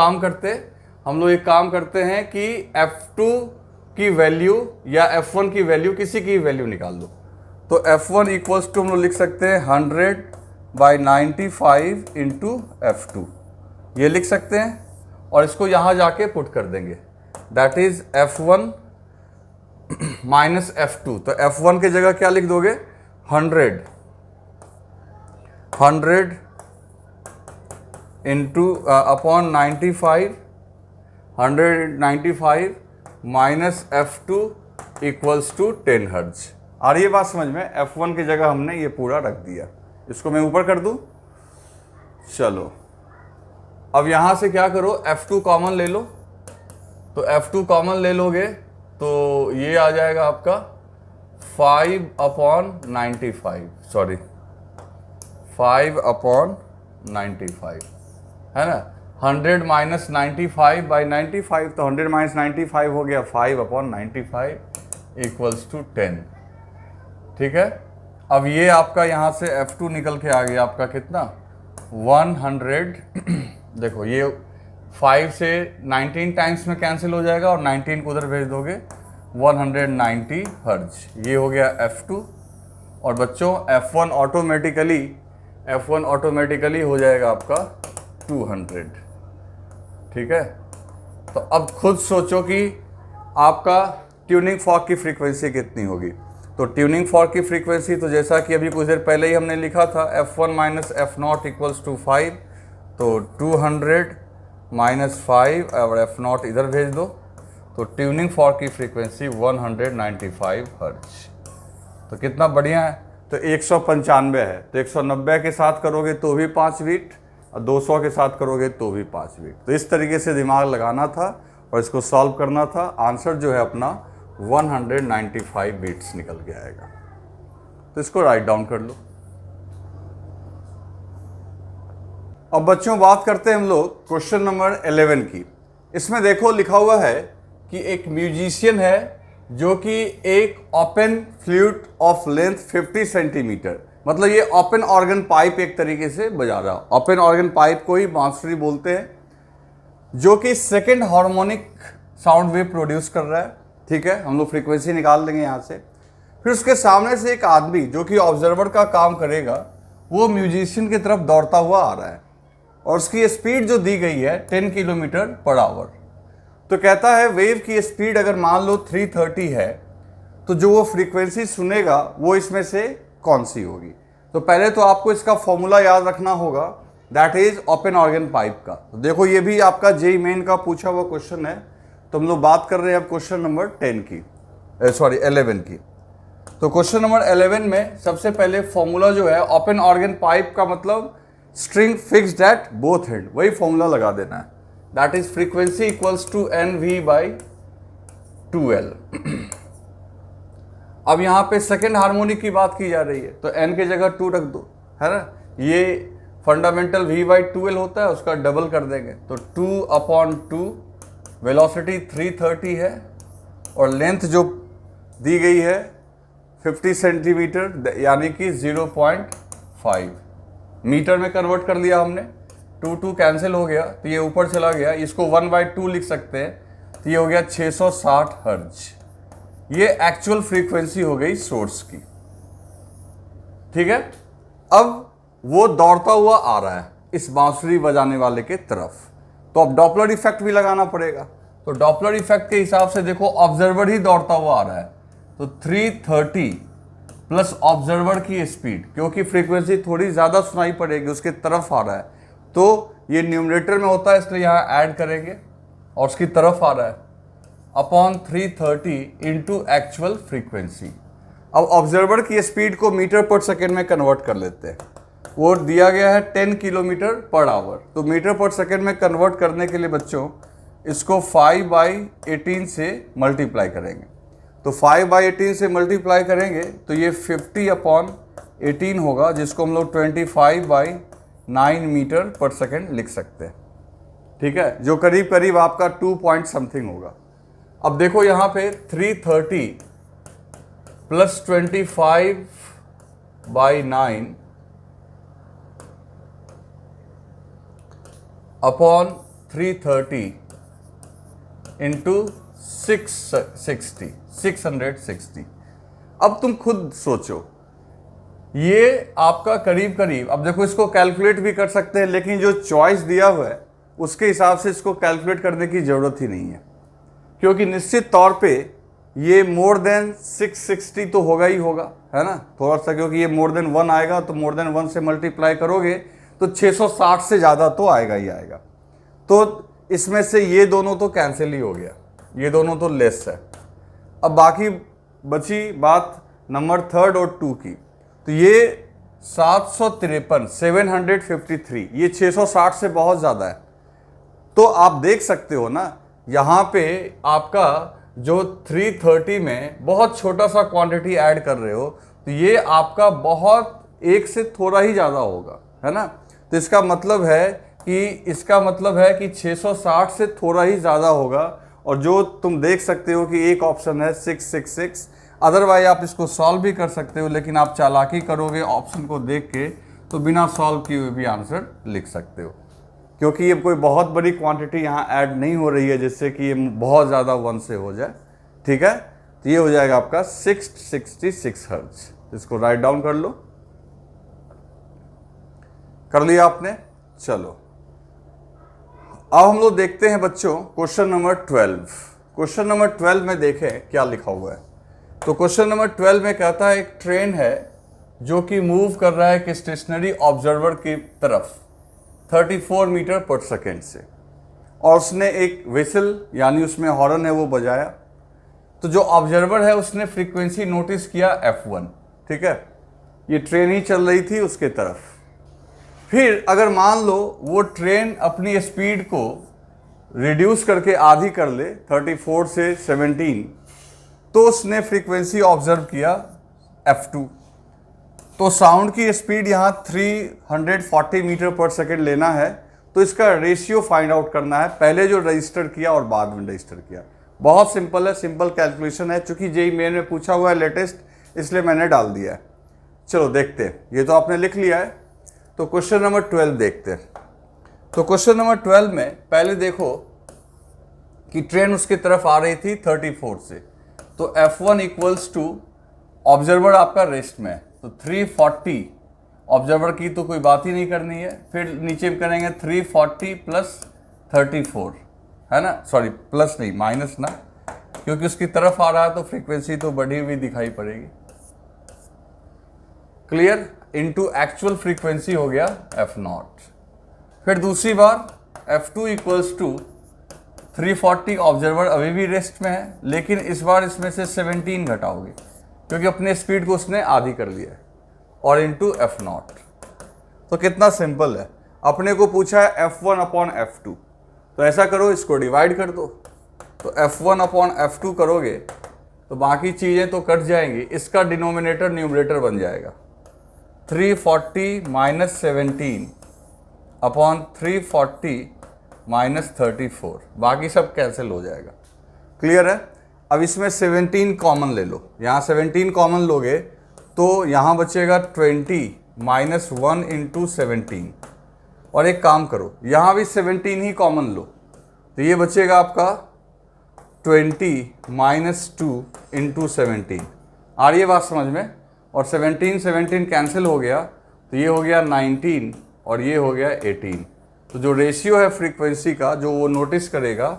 काम करते हैं कि F2 की वैल्यू या F1 की वैल्यू, किसी की वैल्यू निकाल दो। तो F1 इक्वल्स टू हम लोग लिख सकते हैं 100/95 इंटू F2, ये लिख सकते हैं, और इसको यहां जाके पुट कर देंगे, that is F1 minus F2। तो F1 की जगह क्या लिख दोगे, 100 into upon 95, 195 minus F2 equals to 10 hertz. आ रही है बात समझ में। F1 की जगह हमने ये पूरा रख दिया, इसको मैं ऊपर कर दूं। चलो अब यहां से क्या करो, F2 कॉमन ले लो। तो F2 कॉमन ले लोगे तो ये आ जाएगा आपका 5/95, सॉरी 5/95 है ना। 100 - 95/95, तो 100 - 95 हो गया 5/95 = 10। ठीक है, अब ये आपका यहाँ से F2 निकल के आ गया आपका कितना 100 देखो ये 5 से 19 टाइम्स में कैंसिल हो जाएगा और 19 को उधर भेज दोगे 190 हर्ज। ये हो गया F2। और बच्चों F1 ऑटोमेटिकली हो जाएगा आपका 200। ठीक है, तो अब खुद सोचो कि आपका ट्यूनिंग फॉर्क की फ्रीक्वेंसी कितनी होगी। तो ट्यूनिंग फॉर्क की फ्रीक्वेंसी तो जैसा कि अभी कुछ देर पहले ही हमने लिखा था F1 - F0 = 5, तो 200 - 5 और F0 इधर भेज दो, तो ट्यूनिंग फॉर्क की फ्रीक्वेंसी 195 हर्ज। तो कितना बढ़िया है। तो 195 है, तो 190 के साथ करोगे तो भी 5 बीट और 200 के साथ करोगे तो भी 5 बीट। तो इस तरीके से दिमाग लगाना था और इसको सॉल्व करना था। आंसर जो है अपना 195 बीट्स निकल के आएगा। तो इसको राइट डाउन कर लो। अब बच्चों बात करते हैं हम लोग क्वेश्चन नंबर 11 की। इसमें देखो लिखा हुआ है कि एक म्यूजिशियन है जो कि एक open flute of length 50 centimetre, मतलब ये ओपन ऑर्गन पाइप एक तरीके से बजा रहा। ओपन ऑर्गन पाइप को ही बांसुरी बोलते हैं, जो कि second harmonic sound wave produce कर रहा है। ठीक है, हम लोग फ्रीक्वेंसी निकाल देंगे यहाँ से। फिर उसके सामने से एक आदमी जो कि ऑब्जर्वर का काम करेगा, वो म्यूजिशियन की तरफ दौड़ता हुआ आ रहा है और उसकी स्पीड जो दी गई है 10 km/h। तो कहता है वेव की स्पीड अगर मान लो 330 है, तो जो वो फ्रीक्वेंसी सुनेगा वो इसमें से कौन सी होगी। तो पहले तो आपको इसका फॉर्मूला याद रखना होगा, that is open organ pipe का। तो देखो ये भी आपका जेईई मेन का पूछा हुआ क्वेश्चन है। तो हम लोग बात कर रहे हैं अब क्वेश्चन नंबर 11 की। तो क्वेश्चन नंबर 11 में सबसे पहले फॉर्मूला जो है ओपन ऑर्गन पाइप का मतलब string fixed at both and, वही फॉर्मूला लगा देना है। That is frequency = NV/2L। अब यहाँ पे सेकेंड हार्मोनिक की बात की जा रही है, तो n की जगह 2 रख दो, है ना। ये फंडामेंटल V/2L होता है, उसका डबल कर देंगे तो 2/2। वेलोसिटी 330 है और लेंथ जो दी गई है 50 सेंटीमीटर, यानी कि 0.5 मीटर में कन्वर्ट कर लिया हमने। 2 कैंसिल हो गया तो ये ऊपर चला गया, इसको 1/2 लिख सकते हैं, तो ये हो गया 660 हर्ज। ये एक्चुअल फ्रीक्वेंसी हो गई सोर्स की। ठीक है, अब वो दौड़ता हुआ आ रहा है इस बांसुरी बजाने वाले के तरफ, तो अब डॉपलर इफेक्ट भी लगाना पड़ेगा। तो डॉपलर इफेक्ट के हिसाब से देखो ऑब्जर्वर ही दौड़ता हुआ आ रहा है, तो 330 प्लस ऑब्जर्वर की स्पीड, क्योंकि फ्रीक्वेंसी थोड़ी ज़्यादा सुनाई पड़ेगी, उसके तरफ आ रहा है, तो ये न्यूमरेटर में होता है इसलिए यहाँ ऐड करेंगे और उसकी तरफ आ रहा है अपॉन 330 इंटू एक्चुअल फ्रीक्वेंसी। अब ऑब्जर्वर की स्पीड को मीटर/सेकेंड में कन्वर्ट कर लेते हैं। वो दिया गया है 10 km/h, तो मीटर/सेकेंड में कन्वर्ट करने के लिए बच्चों इसको 5/18 से मल्टीप्लाई करेंगे। तो 5/18 से मल्टीप्लाई करेंगे तो ये 50/18 होगा, जिसको हम लोग 25/9 मीटर/सेकेंड लिख सकते हैं। ठीक है, जो करीब करीब आपका 2 पॉइंट समथिंग होगा। अब देखो यहाँ पे 330 प्लस 25/9 अपॉन 330 इंटू 660। अब तुम खुद सोचो, ये आपका करीब करीब, अब देखो इसको कैलकुलेट भी कर सकते हैं, लेकिन जो चॉइस दिया हुआ है उसके हिसाब से इसको कैलकुलेट करने की ज़रूरत ही नहीं है, क्योंकि निश्चित तौर पे ये मोर देन 660 तो होगा ही होगा, है ना। थोड़ा सा, क्योंकि ये मोर देन 1 आएगा, तो मोर देन 1 से मल्टीप्लाई करोगे तो 660 से ज़्यादा तो आएगा ही आएगा। तो इसमें से ये दोनों तो कैंसिल ही हो गया, ये दोनों तो लेस है। अब बाकी बची बात नंबर 3 और 2 की, तो ये 753 ये 660 से बहुत ज़्यादा है। तो आप देख सकते हो ना, यहाँ पे आपका जो 330 में बहुत छोटा सा क्वांटिटी ऐड कर रहे हो, तो ये आपका बहुत एक से थोड़ा ही ज़्यादा होगा, है ना। तो इसका मतलब है कि 660 से थोड़ा ही ज़्यादा होगा। और जो तुम देख सकते हो कि एक ऑप्शन है 666, अदरवाइज आप इसको सॉल्व भी कर सकते हो, लेकिन आप चालाकी करोगे ऑप्शन को देख के तो बिना सॉल्व किए हुए भी आंसर लिख सकते हो, क्योंकि ये कोई बहुत बड़ी क्वांटिटी यहाँ ऐड नहीं हो रही है जिससे कि ये बहुत ज़्यादा 1 से हो जाए, ठीक है। तो ये हो जाएगा आपका 666 हर्ट्ज। इसको राइट डाउन कर लो। कर लिया आपने? चलो अब हम लोग देखते हैं बच्चों क्वेश्चन नंबर 12। क्वेश्चन नंबर 12 में देखें क्या लिखा हुआ है। तो क्वेश्चन नंबर 12 में कहता है एक ट्रेन है जो कि मूव कर रहा है एक स्टेशनरी ऑब्जर्वर की तरफ 34 मीटर पर सेकेंड से, और उसने एक विसल यानी उसमें हॉर्न है वो बजाया। तो जो ऑब्जर्वर है उसने फ्रीक्वेंसी नोटिस किया F1, ठीक है। ये ट्रेन ही चल रही थी उसके तरफ। फिर अगर मान लो वो ट्रेन अपनी स्पीड को रिड्यूस करके आधी कर ले 34 से 17, तो उसने फ्रीक्वेंसी ऑब्जर्व किया F2। तो साउंड की स्पीड यहाँ 340 मीटर पर सेकेंड लेना है, तो इसका रेशियो फाइंड आउट करना है, पहले जो रजिस्टर किया और बाद में रजिस्टर किया। बहुत सिंपल है, सिंपल कैलकुलेशन है। चूंकि जेईई मेन में पूछा हुआ है लेटेस्ट, इसलिए मैंने डाल दिया है। चलो देखते हैं, ये तो आपने लिख लिया है। तो क्वेश्चन नंबर 12 देखते हैं। तो क्वेश्चन नंबर 12 में पहले देखो कि ट्रेन उसकी तरफ आ रही थी 34 से, तो F1 इक्वल्स टू ऑब्जर्वर आपका रेस्ट में है, तो 340 ऑब्जर्वर की तो कोई बात ही नहीं करनी है। फिर नीचे करेंगे 340 प्लस 34, है ना, सॉरी प्लस नहीं माइनस ना, क्योंकि उसकी तरफ आ रहा है तो फ्रीक्वेंसी तो बढ़ी हुई दिखाई पड़ेगी। क्लियर? इनटू एक्चुअल फ्रीक्वेंसी हो गया F0। फिर दूसरी बार F2 इक्वल्स टू 340, ऑब्जर्वर अभी भी रेस्ट में है, लेकिन इस बार इसमें से 17 घटाओगे क्योंकि अपने स्पीड को उसने आधी कर लिया है, और इनटू F0। तो कितना सिंपल है, अपने को पूछा है F1 अपॉन F2, तो ऐसा करो इसको डिवाइड कर दो। तो F1 अपॉन F2 करोगे तो बाकी चीज़ें तो कट जाएंगी, इसका डिनोमिनेटर न्यूमरेटर बन जाएगा 340 माइनस 17 अपॉन 340 माइनस 34, बाकी सब कैंसिल हो जाएगा। क्लियर है? अब इसमें 17 कॉमन ले लो, यहाँ 17 कॉमन लोगे तो यहाँ बचेगा 20 माइनस 1 इंटू 17, और एक काम करो यहाँ भी 17 ही कॉमन लो, तो ये बचेगा आपका 20 माइनस 2 इंटू 17। आ रही है बात समझ में? और 17 कैंसिल हो गया तो ये हो गया 19 और ये हो गया 18। तो जो रेशियो है फ्रीक्वेंसी का जो वो नोटिस करेगा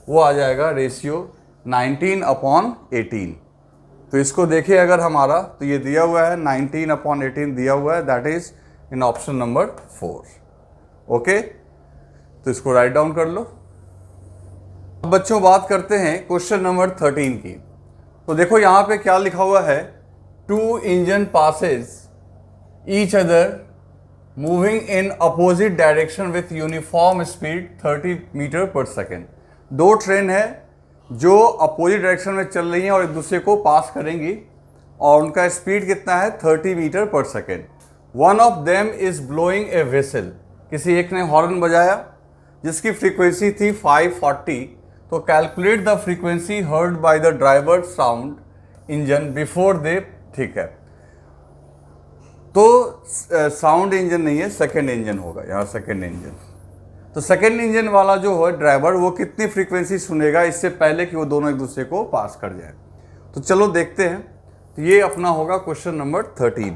वो आ जाएगा रेशियो 19 अपॉन 18। तो इसको देखिए अगर हमारा, तो ये दिया हुआ है 19 अपॉन 18 दिया हुआ है, that is in option number 4। Okay, तो इसको राइट डाउन कर लो। अब बच्चों बात करते हैं क्वेश्चन नंबर 13 की। तो देखो यहाँ पे क्या लिखा हुआ है, 2 engine passes each other moving in opposite direction with uniform speed 30 metre पर सेकेंड। दो ट्रेन है जो अपोजिट डायरेक्शन में चल रही हैं और एक दूसरे को पास करेंगी, और उनका स्पीड कितना है 30 मीटर पर second. One of them is blowing A whistle, किसी एक ने हॉर्न बजाया जिसकी फ्रीक्वेंसी थी 540। तो calculate the frequency heard by the driver sound engine before they, ठीक है। तो साउंड इंजन नहीं है, सेकेंड इंजन होगा यहाँ, सेकेंड इंजन। तो सेकेंड इंजन वाला जो है ड्राइवर, वो कितनी फ्रीक्वेंसी सुनेगा इससे पहले कि वो दोनों एक दूसरे को पास कर जाए। तो चलो देखते हैं। तो ये अपना होगा क्वेश्चन नंबर 13।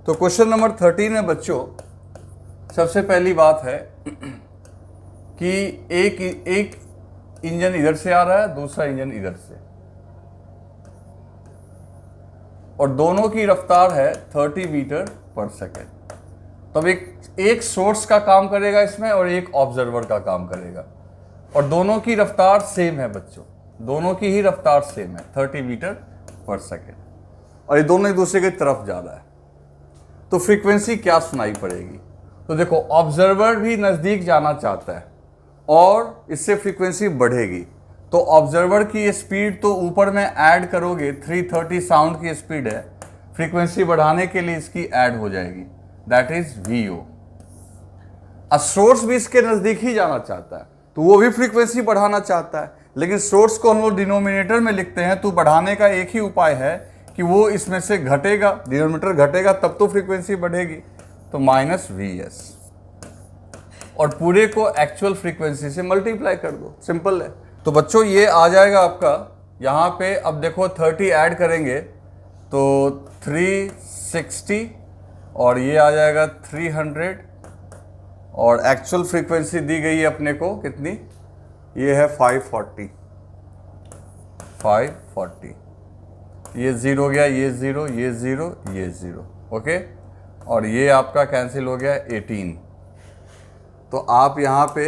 तो क्वेश्चन नंबर 13 में बच्चों सबसे पहली बात है कि एक इंजन इधर से आ रहा है, दूसरा इंजन इधर से, और दोनों की रफ्तार है 30 मीटर पर सेकेंड। तब एक सोर्स का काम करेगा इसमें और एक ऑब्जर्वर का काम करेगा, और दोनों की रफ्तार सेम है बच्चों, दोनों की ही रफ्तार सेम है 30 मीटर पर सेकेंड, और ये दोनों एक दूसरे की तरफ जा रहा है। तो फ्रीक्वेंसी क्या सुनाई पड़ेगी? तो देखो ऑब्जर्वर भी नज़दीक जाना चाहता है और इससे फ्रीक्वेंसी बढ़ेगी, तो ऑब्जर्वर की स्पीड तो ऊपर में ऐड करोगे, 330 साउंड की स्पीड है, फ्रीक्वेंसी बढ़ाने के लिए इसकी ऐड हो जाएगी, दैट इज VO। सोर्स भी इसके नजदीक ही जाना चाहता है तो वो भी फ्रीक्वेंसी बढ़ाना चाहता है, लेकिन सोर्स को हम लोग डिनोमिनेटर में लिखते हैं, तो बढ़ाने का एक ही उपाय है कि वो इसमें से घटेगा, डिनोमिनेटर घटेगा तब तो फ्रीक्वेंसी बढ़ेगी, तो -VS, और पूरे को एक्चुअल फ्रीक्वेंसी से मल्टीप्लाई कर दो, सिंपल है। तो बच्चों ये आ जाएगा आपका यहाँ पे, अब देखो 30 ऐड करेंगे तो 360, और ये आ जाएगा 300, और एक्चुअल फ्रीक्वेंसी दी गई है अपने को कितनी, ये है 540, ये 0 हो गया, ये 0, ये 0, ये 0, ओके, और ये आपका कैंसिल हो गया 18। तो आप यहाँ पे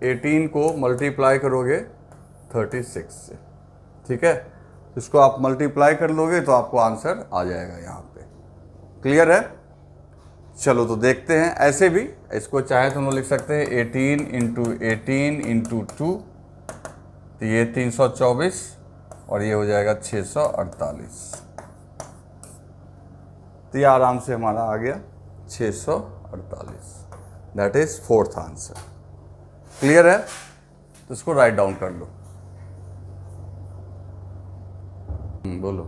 18 को मल्टीप्लाई करोगे 36 से, ठीक है, इसको आप मल्टीप्लाई कर लोगे तो आपको आंसर आ जाएगा यहाँ पे। क्लियर है? चलो तो देखते हैं, ऐसे भी इसको चाहे तो हम लोग लिख सकते हैं 18 × 2, तो ये 324, और ये हो जाएगा 648, तो ये आराम से हमारा आ गया 648, that is 4th answer. Clear है? तो इसको राइट डाउन कर लो। बोलो।